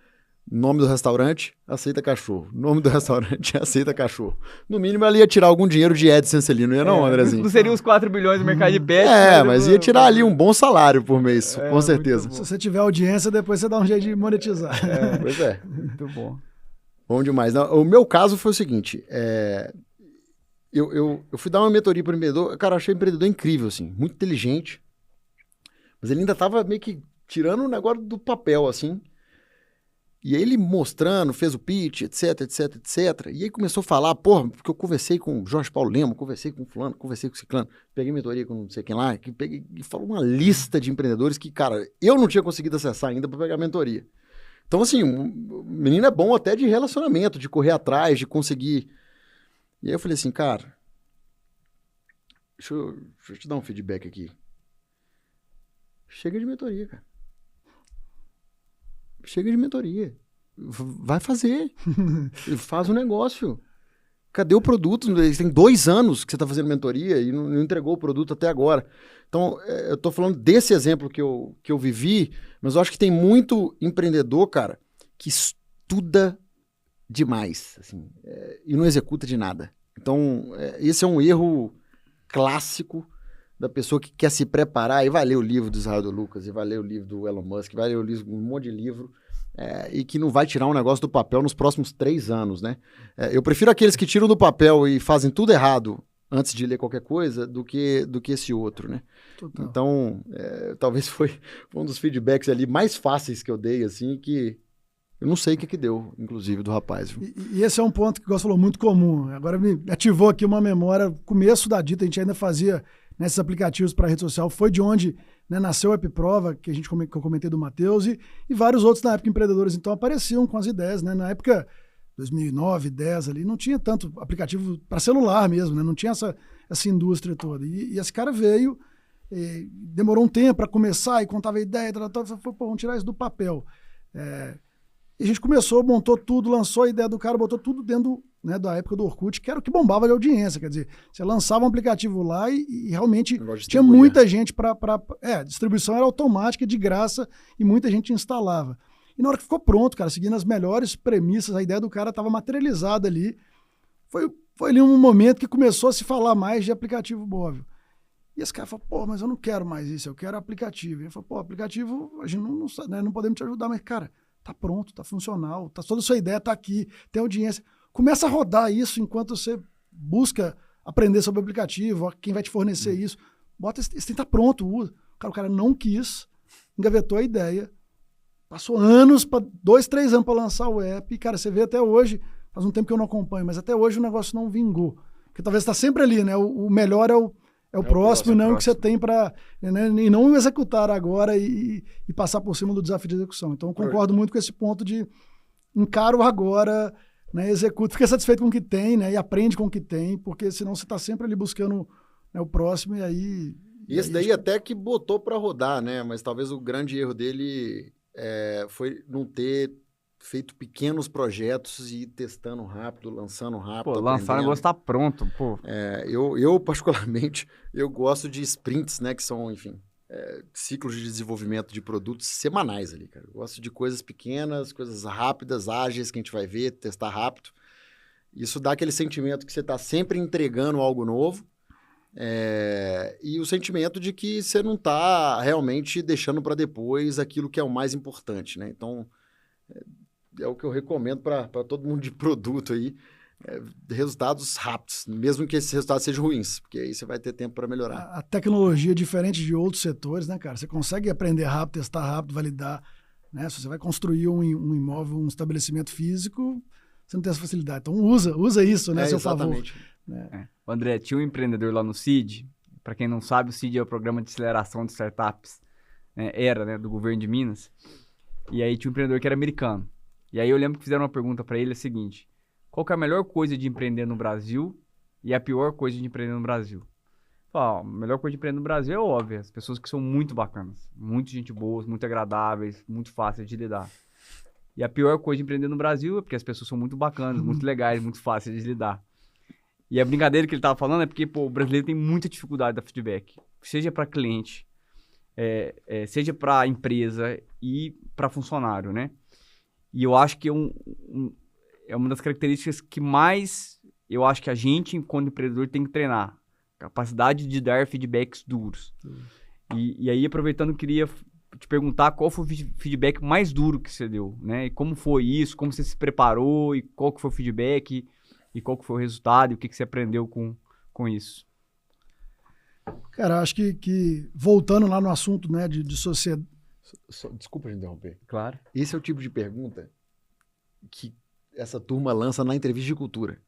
A: Nome do restaurante, Aceita Cachorro. Nome do restaurante, Aceita Cachorro. No mínimo, ela ia tirar algum dinheiro de AdSense ali, não ia não, Andrezinho?
B: Não seria os 4 bilhões do mercado de pet.
A: Mas ia tirar ali um bom salário por mês, com certeza.
C: Se você tiver audiência, depois você dá um jeito de monetizar.
A: Pois é.
B: Muito bom.
A: Bom demais. Não, o meu caso foi o seguinte, eu fui dar uma mentoria para o empreendedor, cara, eu achei o empreendedor incrível, assim, muito inteligente, mas ele ainda estava meio que tirando o negócio do papel, assim. E aí ele mostrando, fez o pitch, etc, etc, etc. E aí começou a falar, porra, porque eu conversei com o Jorge Paulo Lema, conversei com fulano, conversei com ciclano, peguei mentoria com não sei quem lá, e falou uma lista de empreendedores que, cara, eu não tinha conseguido acessar ainda para pegar mentoria. Então, assim, o menino é bom até de relacionamento, de correr atrás, de conseguir. E aí eu falei assim, cara, deixa eu te dar um feedback aqui. Chega de mentoria, cara. Chega de mentoria. Vai fazer. Faz um negócio. Cadê o produto? Tem 2 anos que você está fazendo mentoria e não entregou o produto até agora. Então, eu estou falando desse exemplo que eu vivi, mas eu acho que tem muito empreendedor, cara, que estuda demais, assim, e não executa de nada. Então, esse é um erro clássico da pessoa que quer se preparar e vai ler o livro do Israel do Lucas, e vai ler o livro do Elon Musk, vai ler um monte de livro, e que não vai tirar um negócio do papel nos próximos 3 anos, né? Eu prefiro aqueles que tiram do papel e fazem tudo errado antes de ler qualquer coisa do que esse outro, né? Total. Então, talvez foi um dos feedbacks ali mais fáceis que eu dei, assim, que eu não sei o que deu, inclusive, do rapaz. Viu?
C: E esse é um ponto que o Gosto falou muito comum. Agora me ativou aqui uma memória. Começo da Dita, a gente ainda fazia nesses aplicativos para rede social. Foi de onde, né, nasceu a AppProva, que eu comentei do Matheus, e vários outros na época empreendedores. Então apareciam com as ideias, né? Na época, 2009, 2010 ali, não tinha tanto aplicativo para celular mesmo, né? Não tinha essa indústria toda. E esse cara veio, demorou um tempo para começar e contava a ideia, falou, pô, vamos tirar isso do papel. E a gente começou, montou tudo, lançou a ideia do cara, botou tudo dentro, né, da época do Orkut, que era o que bombava de audiência. Quer dizer, você lançava um aplicativo lá e realmente tinha muita gente para... a distribuição era automática, de graça, e muita gente instalava. E na hora que ficou pronto, cara, seguindo as melhores premissas, a ideia do cara estava materializada ali. Foi ali um momento que começou a se falar mais de aplicativo móvel. E esse cara falou, pô, mas eu não quero mais isso, eu quero aplicativo. E ele falou, pô, aplicativo, a gente não podemos te ajudar, mas, cara, tá pronto, tá funcional, toda a sua ideia tá aqui, tem audiência. Começa a rodar isso enquanto você busca aprender sobre o aplicativo, quem vai te fornecer isso. Bota esse tá pronto, usa. O cara não quis, engavetou a ideia, passou anos, 2, 3 anos para lançar o app, e, cara, você vê até hoje, faz um tempo que eu não acompanho, mas até hoje o negócio não vingou. Porque talvez está sempre ali, né? O melhor é o próximo, e não o que você tem para... Né? E não executar agora e passar por cima do desafio de execução. Então, eu concordo muito com esse ponto de encaro agora, né? Executa, fica satisfeito com o que tem, né? E aprende com o que tem, porque senão você está sempre ali buscando, né, o próximo, e aí...
A: E esse daí até que botou para rodar, né? Mas talvez o grande erro dele foi não ter feito pequenos projetos e ir testando rápido, lançando rápido.
B: Pô, lançar o negócio tá pronto, pô.
A: Eu particularmente, eu gosto de sprints, né, que são, enfim, ciclos de desenvolvimento de produtos semanais ali, cara. Eu gosto de coisas pequenas, coisas rápidas, ágeis, que a gente vai ver, testar rápido. Isso dá aquele sentimento que você tá sempre entregando algo novo, e o sentimento de que você não tá realmente deixando para depois aquilo que é o mais importante, né? Então, é o que eu recomendo para todo mundo de produto aí, resultados rápidos, mesmo que esses resultados sejam ruins, porque aí você vai ter tempo para melhorar.
C: A tecnologia é diferente de outros setores, né, cara? Você consegue aprender rápido, testar rápido, validar, né? Se você vai construir um imóvel, um estabelecimento físico, você não tem essa facilidade. Então usa isso, né, a seu
A: exatamente.
C: favor. Né?
B: André, tinha um empreendedor lá no CID, para quem não sabe, o CID é o Programa de Aceleração de Startups, né? Né, do governo de Minas, e aí tinha um empreendedor que era americano. E aí eu lembro que fizeram uma pergunta para ele, a seguinte: qual que é a melhor coisa de empreender no Brasil e a pior coisa de empreender no Brasil? A melhor coisa de empreender no Brasil é óbvio, as pessoas que são muito bacanas, muito gente boas, muito agradáveis, muito fáceis de lidar. E a pior coisa de empreender no Brasil é porque as pessoas são muito bacanas, muito legais, muito fáceis de lidar. E a brincadeira que ele tava falando é porque, o brasileiro tem muita dificuldade da feedback, seja para cliente, seja para empresa e para funcionário, né? E eu acho que é uma das características que mais eu acho que a gente, enquanto empreendedor, tem que treinar. Capacidade de dar feedbacks duros. E aí, aproveitando, queria te perguntar qual foi o feedback mais duro que você deu, né? E como foi isso, como você se preparou, e qual que foi o feedback, e qual que foi o resultado, e o que você aprendeu com isso.
C: Cara, acho que voltando lá no assunto, né, de sociedade...
A: Desculpa te interromper.
B: Claro.
A: Esse é o tipo de pergunta que essa turma lança na entrevista de cultura.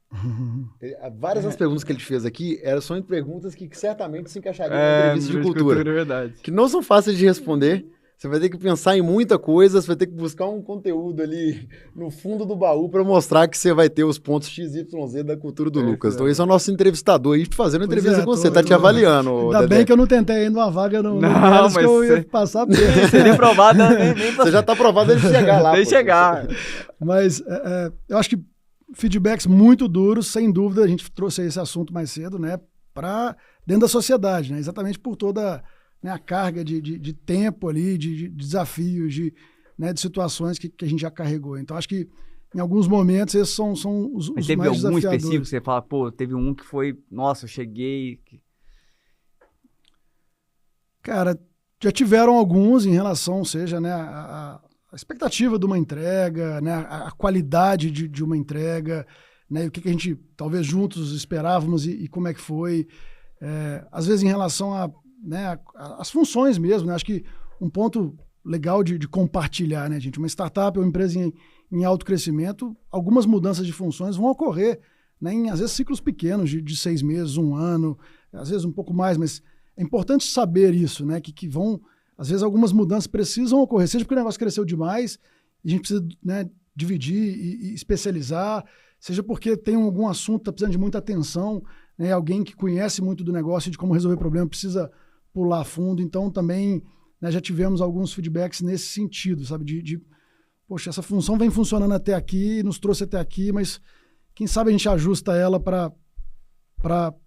A: Várias das perguntas que ele te fez aqui são perguntas que certamente se encaixariam na entrevista de cultura.
B: É verdade.
A: Que não são fáceis de responder. Você vai ter que pensar em muita coisa, você vai ter que buscar um conteúdo ali no fundo do baú para mostrar que você vai ter os pontos XYZ da cultura do Lucas. Então esse é o nosso entrevistador aí fazendo entrevista com você, tá te avaliando.
C: Ainda bem que eu não tentei ainda uma vaga no
B: mas
C: que eu ia passar perto.
B: Seria aprovado, nem
A: Você já tá aprovado de chegar lá.
B: Deixa chegar.
C: Mas eu acho que feedbacks muito duros, sem dúvida, a gente trouxe esse assunto mais cedo, né, para dentro da sociedade, né, exatamente por toda, né, a carga de tempo ali, de desafios, né, de situações que a gente já carregou. Então, acho que em alguns momentos esses são os mais desafiadores.
B: Teve algum específico que você fala, teve um que foi, nossa, eu cheguei...
C: Cara, já tiveram alguns em relação, seja, né, a expectativa de uma entrega, né, a qualidade de uma entrega, né, o que a gente talvez juntos esperávamos e como é que foi. Às vezes em relação né, as funções mesmo, né? Acho que um ponto legal de compartilhar, né, gente? Uma startup ou uma empresa em alto crescimento, algumas mudanças de funções vão ocorrer, né, em, às vezes, ciclos pequenos de 6 meses, 1 ano, às vezes um pouco mais, mas é importante saber isso, né, que vão, às vezes, algumas mudanças precisam ocorrer, seja porque o negócio cresceu demais e a gente precisa, né, dividir e especializar, seja porque tem algum assunto que está precisando de muita atenção, né, alguém que conhece muito do negócio e de como resolver o problema precisa pular fundo. Então, também, né, já tivemos alguns feedbacks nesse sentido, sabe? Poxa, essa função vem funcionando até aqui, nos trouxe até aqui, mas quem sabe a gente ajusta ela para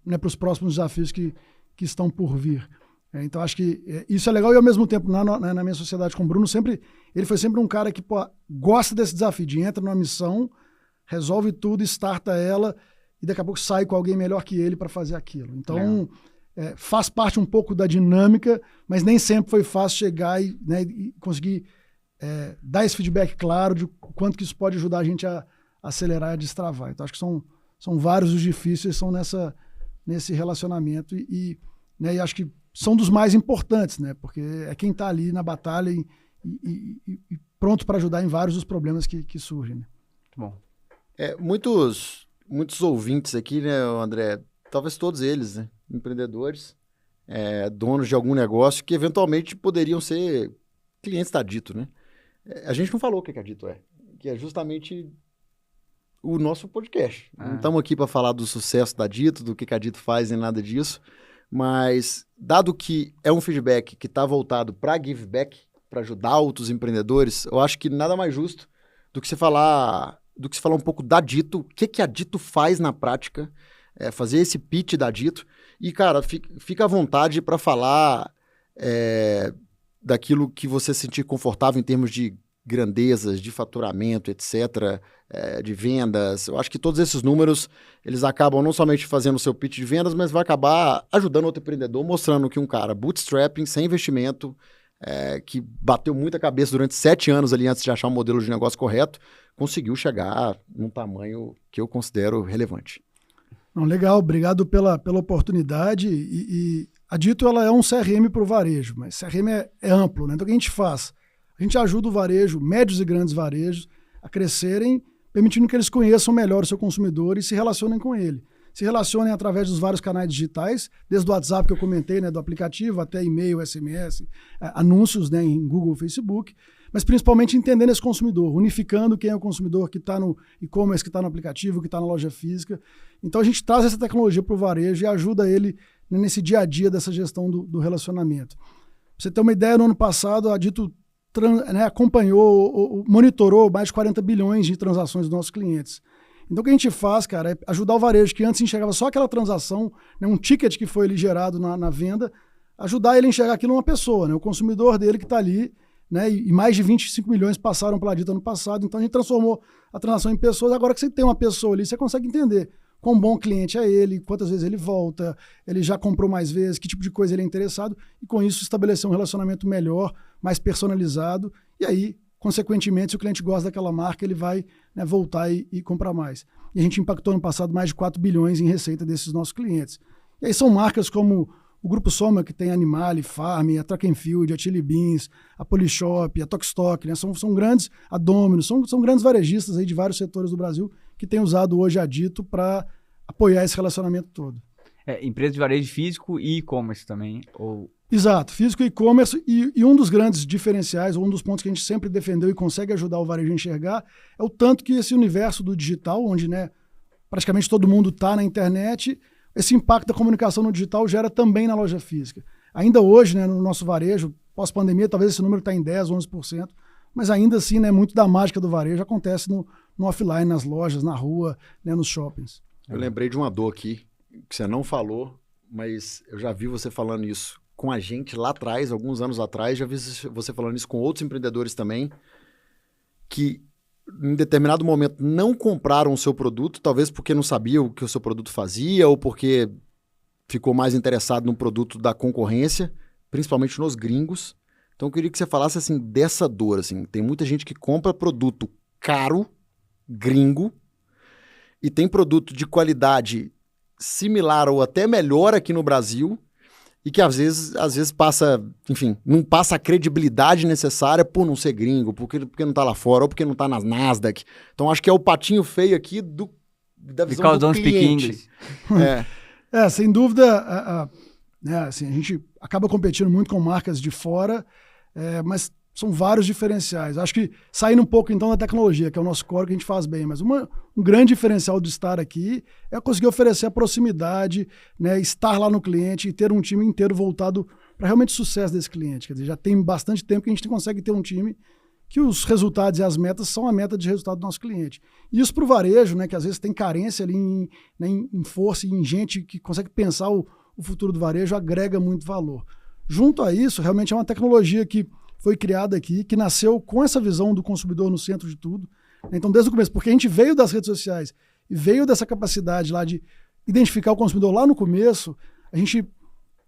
C: né, os próximos desafios que estão por vir. Então, acho que isso é legal e, ao mesmo tempo, na minha sociedade com o Bruno, ele foi sempre um cara que gosta desse desafio, de entra numa missão, resolve tudo, starta ela e daqui a pouco sai com alguém melhor que ele para fazer aquilo. Então, faz parte um pouco da dinâmica, mas nem sempre foi fácil chegar né, e conseguir dar esse feedback claro de quanto que isso pode ajudar a gente a acelerar e a destravar. Então, acho que são vários os difíceis, são nesse relacionamento né, e acho que são dos mais importantes, né? Porque é quem está ali na batalha e pronto para ajudar em vários dos problemas que surgem. Né?
B: Bom.
A: Muitos ouvintes aqui, né, André? Talvez todos eles, né? Empreendedores, donos de algum negócio que eventualmente poderiam ser clientes da Dito, né? A gente não falou o que a Dito é, que é justamente o nosso podcast. Não estamos aqui para falar do sucesso da Dito, do que a Dito faz, nem nada disso. Mas, dado que é um feedback que está voltado para give back, para ajudar outros empreendedores, eu acho que nada mais justo do que você falar um pouco da Dito, o que a Dito faz na prática, fazer esse pitch da Dito. E, cara, fica à vontade para falar daquilo que você se sentir confortável em termos de grandezas, de faturamento, etc., de vendas. Eu acho que todos esses números, eles acabam não somente fazendo o seu pitch de vendas, mas vai acabar ajudando outro empreendedor, mostrando que um cara bootstrapping, sem investimento, que bateu muita cabeça durante 7 anos ali antes de achar um modelo de negócio correto, conseguiu chegar num tamanho que eu considero relevante.
C: Não, legal, obrigado pela oportunidade. E a Dito, ela é um CRM para o varejo, mas CRM é amplo, né? Então, o que a gente faz? A gente ajuda o varejo, médios e grandes varejos, a crescerem, permitindo que eles conheçam melhor o seu consumidor e se relacionem com ele. Se relacionem através dos vários canais digitais, desde o WhatsApp que eu comentei, né, do aplicativo, até e-mail, SMS, anúncios, né, em Google, Facebook, mas principalmente entendendo esse consumidor, unificando quem é o consumidor que está no e-commerce, que está no aplicativo, que está na loja física. Então a gente traz essa tecnologia para o varejo e ajuda ele nesse dia a dia dessa gestão do relacionamento. Pra você ter uma ideia, no ano passado, a Dito acompanhou, monitorou mais de 40 bilhões de transações dos nossos clientes. Então, o que a gente faz, cara, é ajudar o varejo, que antes enxergava só aquela transação, né, um ticket que foi ali gerado na venda, ajudar ele a enxergar aquilo uma pessoa, né, o consumidor dele que está ali, né, e mais de 25 milhões passaram pela Dito ano passado. Então, a gente transformou a transação em pessoas. Agora que você tem uma pessoa ali, você consegue entender quão bom cliente é ele, quantas vezes ele volta, ele já comprou mais vezes, que tipo de coisa ele é interessado, e com isso estabelecer um relacionamento melhor, mais personalizado, e aí, consequentemente, se o cliente gosta daquela marca, ele vai, né, voltar e comprar mais. E a gente impactou no passado mais de 4 bilhões em receita desses nossos clientes. E aí são marcas como o Grupo Soma, que tem a Animale, Farm, a Track and Field, a Chili Beans, a Polishop, a Tokstok, né? São grandes, a Domino's, são grandes varejistas aí de vários setores do Brasil que têm usado hoje a Dito para apoiar esse relacionamento todo.
B: Empresa de varejo físico e e-commerce também, ou...
C: Exato, físico e e-commerce, e um dos grandes diferenciais, ou um dos pontos que a gente sempre defendeu e consegue ajudar o varejo a enxergar, é o tanto que esse universo do digital, onde, né, praticamente todo mundo está na internet, esse impacto da comunicação no digital gera também na loja física. Ainda hoje, né, no nosso varejo, pós-pandemia, talvez esse número está em 10%, 11%, mas ainda assim, né, muito da mágica do varejo acontece no offline, nas lojas, na rua, né, nos shoppings.
A: Eu lembrei de uma dor aqui, que você não falou, mas eu já vi você falando isso com a gente lá atrás, alguns anos atrás, já vi você falando isso com outros empreendedores também, que em determinado momento não compraram o seu produto, talvez porque não sabia o que o seu produto fazia, ou porque ficou mais interessado no produto da concorrência, principalmente nos gringos. Então eu queria que você falasse assim, dessa dor. Assim. Tem muita gente que compra produto caro, gringo, e tem produto de qualidade similar ou até melhor aqui no Brasil, e que às vezes passa, enfim, não passa a credibilidade necessária por não ser gringo, porque não tá lá fora, ou porque não tá nas Nasdaq. Então acho que é o patinho feio aqui da visão do cliente.
C: Sem dúvida, né, assim, a gente acaba competindo muito com marcas de fora, mas são vários diferenciais. Acho que saindo um pouco então da tecnologia, que é o nosso core que a gente faz bem, mas um grande diferencial de estar aqui é conseguir oferecer a proximidade, né, estar lá no cliente e ter um time inteiro voltado para realmente o sucesso desse cliente. Quer dizer, já tem bastante tempo que a gente consegue ter um time que os resultados e as metas são a meta de resultado do nosso cliente. E isso para o varejo, né, que às vezes tem carência ali em força e em gente que consegue pensar o futuro do varejo, agrega muito valor. Junto a isso, realmente é uma tecnologia que foi criada aqui, que nasceu com essa visão do consumidor no centro de tudo. Então, desde o começo, porque a gente veio das redes sociais e veio dessa capacidade lá de identificar o consumidor lá no começo, a gente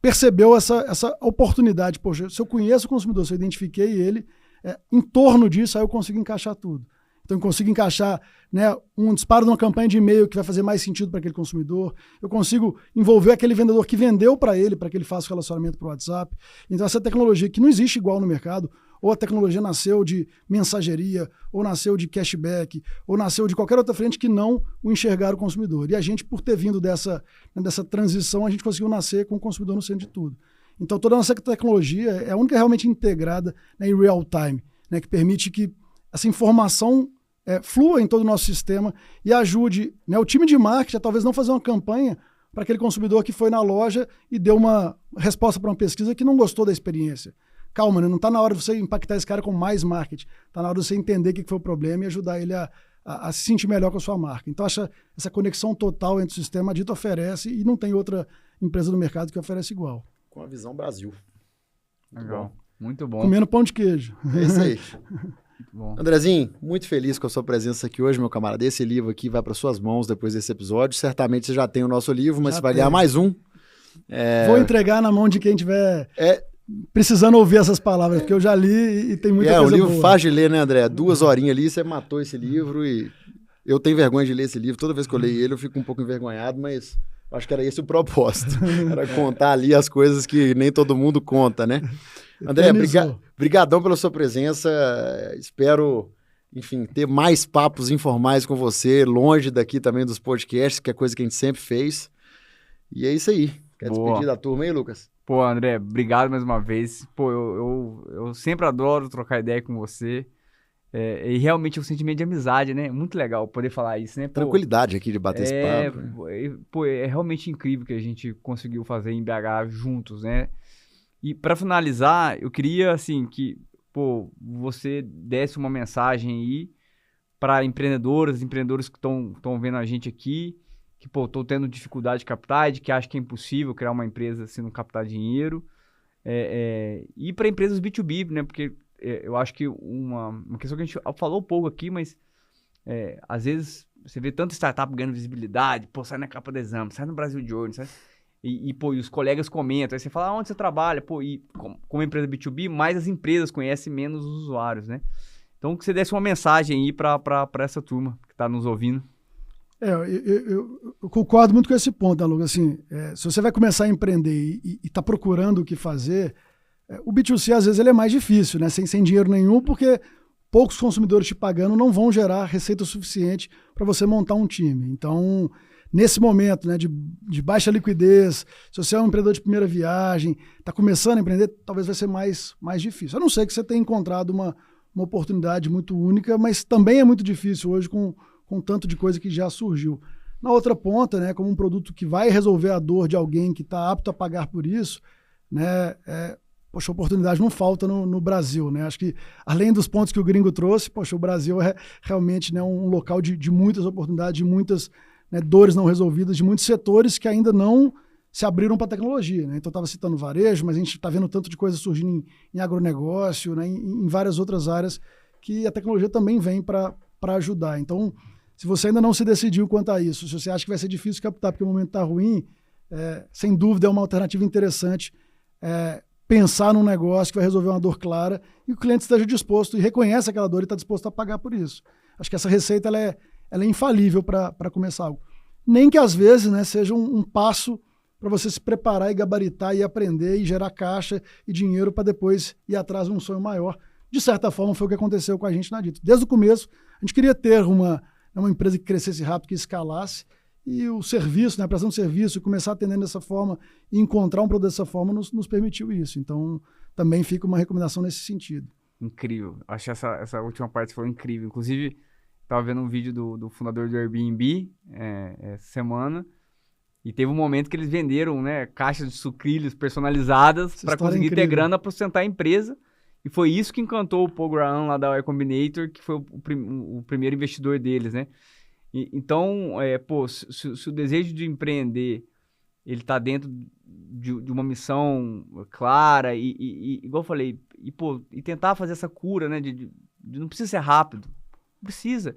C: percebeu essa oportunidade. Poxa, se eu conheço o consumidor, se eu identifiquei ele, em torno disso, aí eu consigo encaixar tudo. Então, eu consigo encaixar, né, um disparo de uma campanha de e-mail que vai fazer mais sentido para aquele consumidor. Eu consigo envolver aquele vendedor que vendeu para ele, para que ele faça o relacionamento para o WhatsApp. Então, essa tecnologia que não existe igual no mercado, ou a tecnologia nasceu de mensageria, ou nasceu de cashback, ou nasceu de qualquer outra frente que não o enxergar o consumidor. E a gente, por ter vindo dessa transição, a gente conseguiu nascer com o consumidor no centro de tudo. Então, toda a nossa tecnologia é a única realmente integrada, né, em real time, né, que permite que essa informação flua em todo o nosso sistema e ajude, né, o time de marketing a talvez não fazer uma campanha para aquele consumidor que foi na loja e deu uma resposta para uma pesquisa que não gostou da experiência. Calma, né? Não está na hora de você impactar esse cara com mais marketing. Está na hora de você entender o que foi o problema e ajudar ele a se sentir melhor com a sua marca. Então, essa conexão total entre o sistema, a Dito oferece e não tem outra empresa no mercado que oferece igual.
A: Com a visão Brasil.
B: Legal. Muito bom.
C: Comendo pão de queijo.
A: É isso aí.
B: Bom.
A: Andrezinho, muito feliz com a sua presença aqui hoje, meu camarada. Esse livro aqui vai para suas mãos depois desse episódio. Certamente você já tem o nosso livro, mas você vai ganhar mais um.
C: Vou entregar na mão de quem tiver precisando ouvir essas palavras, porque eu já li e tem muita coisa boa.
A: É um livro fácil de ler, né, André? 2 horinhas ali, você matou esse livro e eu tenho vergonha de ler esse livro. Toda vez que eu leio ele, eu fico um pouco envergonhado, mas acho que era esse o propósito. Era contar ali as coisas que nem todo mundo conta, né? André, brigadão pela sua presença. Espero, enfim, ter mais papos informais com você, longe daqui também dos podcasts, que é coisa que a gente sempre fez. E é isso aí. Quer despedir da turma aí, Lucas?
B: Pô, André, obrigado mais uma vez. Pô, eu sempre adoro trocar ideia com você. E realmente é um sentimento de amizade, né? Muito legal poder falar isso, né? Pô,
A: Tranquilidade aqui de bater esse papo.
B: pô, é realmente incrível que a gente conseguiu fazer em BH juntos, né? E para finalizar, eu queria, assim, que, pô, você desse uma mensagem aí para empreendedores que estão vendo a gente aqui, que, pô, estão tendo dificuldade de captar, de que acham que é impossível criar uma empresa se não captar dinheiro. E para empresas B2B, né? Porque eu acho que uma questão que a gente falou pouco aqui, mas às vezes você vê tanta startup ganhando visibilidade, pô, sai na capa do Exame, sai no Brasil de Ouro, sai... Pô, e os colegas comentam, aí você fala, onde você trabalha? Pô, e como empresa B2B, mais as empresas conhecem menos os usuários, né? Então, que você desse uma mensagem aí para essa turma que está nos ouvindo.
C: Eu concordo muito com esse ponto, né, Lucas? Assim, se você vai começar a empreender e está procurando o que fazer, o B2C, às vezes, ele é mais difícil, né? Sem dinheiro nenhum, porque poucos consumidores te pagando não vão gerar receita suficiente para você montar um time. Então, nesse momento, né, de baixa liquidez, se você é um empreendedor de primeira viagem, está começando a empreender, talvez vai ser mais difícil. A não ser que você tenha encontrado uma oportunidade muito única, mas também é muito difícil hoje com tanto de coisa que já surgiu. Na outra ponta, né, como um produto que vai resolver a dor de alguém que está apto a pagar por isso, né, poxa, oportunidade não falta no Brasil, né? Acho que, além dos pontos que o gringo trouxe, poxa, o Brasil é realmente, né, um local de muitas oportunidades, de muitas, né, dores não resolvidas, de muitos setores que ainda não se abriram para a tecnologia, né? Então, eu estava citando varejo, mas a gente está vendo tanto de coisa surgindo em agronegócio, né, em várias outras áreas que a tecnologia também vem para ajudar. Então, se você ainda não se decidiu quanto a isso, se você acha que vai ser difícil captar porque o momento está ruim, sem dúvida é uma alternativa interessante pensar num negócio que vai resolver uma dor clara e o cliente esteja disposto e reconhece aquela dor e está disposto a pagar por isso. Acho que essa receita ela é infalível para começar algo. Nem que às vezes, né, seja um passo para você se preparar e gabaritar e aprender e gerar caixa e dinheiro para depois ir atrás de um sonho maior. De certa forma foi o que aconteceu com a gente na Dito. Desde o começo a gente queria ter uma empresa que crescesse rápido, que escalasse, e o serviço, né, a prestação de serviço, e começar atendendo dessa forma e encontrar um produto dessa forma nos permitiu isso. Então, também fica uma recomendação nesse sentido.
B: Incrível. Acho essa última parte foi incrível. Inclusive, estava vendo um vídeo do fundador do Airbnb essa semana, e teve um momento que eles venderam, né, caixas de sucrilhos personalizadas para conseguir ter grana para sustentar a empresa. E foi isso que encantou o Paul Graham lá da Y Combinator, que foi o primeiro investidor deles, né? Então, se o desejo de empreender ele está dentro de uma missão clara e igual eu falei, e tentar fazer essa cura, né? De não precisa ser rápido, não precisa.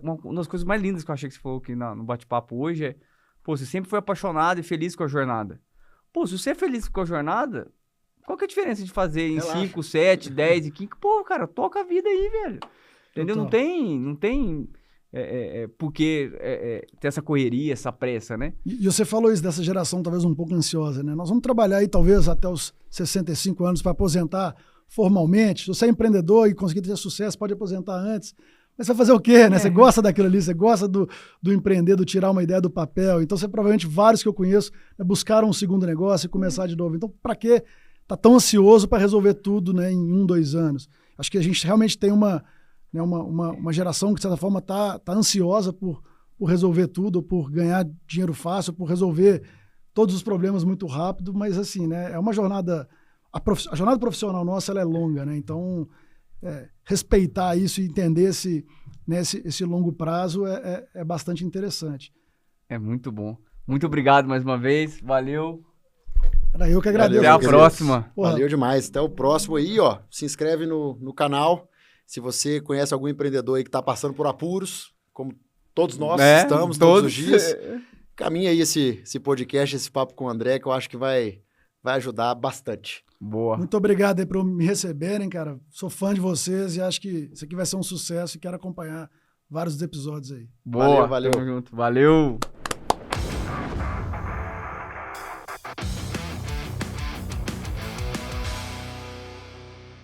B: Uma das coisas mais lindas que eu achei que você falou aqui no bate-papo hoje você sempre foi apaixonado e feliz com a jornada. Se você é feliz com a jornada, qual que é a diferença de fazer em 5, 7, 10 e 15? Cara, toca a vida aí, velho. Entendeu?
C: Total.
B: Não tem porque ter essa correria, essa pressa, né?
C: E você falou isso dessa geração talvez um pouco ansiosa, né? Nós vamos trabalhar aí talvez até os 65 anos para aposentar formalmente. Se você é empreendedor e conseguir ter sucesso, pode aposentar antes. Mas você vai fazer o quê, né? Você gosta daquilo ali, você gosta do empreender, do tirar uma ideia do papel. Então, você provavelmente, vários que eu conheço, buscaram um segundo negócio e começar de novo. Então, para que tá tão ansioso para resolver tudo, né, em 1, 2 anos? Acho que a gente realmente tem uma geração que, de certa forma, tá ansiosa por resolver tudo, por ganhar dinheiro fácil, por resolver todos os problemas muito rápido, mas assim, né, é uma jornada... A jornada profissional nossa ela é longa, né? Então, respeitar isso e entender esse longo prazo é bastante interessante.
B: É muito bom. Muito obrigado mais uma vez. Valeu.
C: Era eu que agradeço.
B: Até a próxima.
A: Valeu demais. Até o próximo aí, ó. Se inscreve no canal. Se você conhece algum empreendedor aí que está passando por apuros, como todos nós estamos todos os dias, caminha aí esse podcast, esse papo com o André, que eu acho que vai ajudar bastante.
B: Boa.
C: Muito obrigado aí por me receberem, cara. Sou fã de vocês e acho que isso aqui vai ser um sucesso e quero acompanhar vários episódios aí.
B: Boa.
A: Valeu.
B: Tamo junto. Valeu.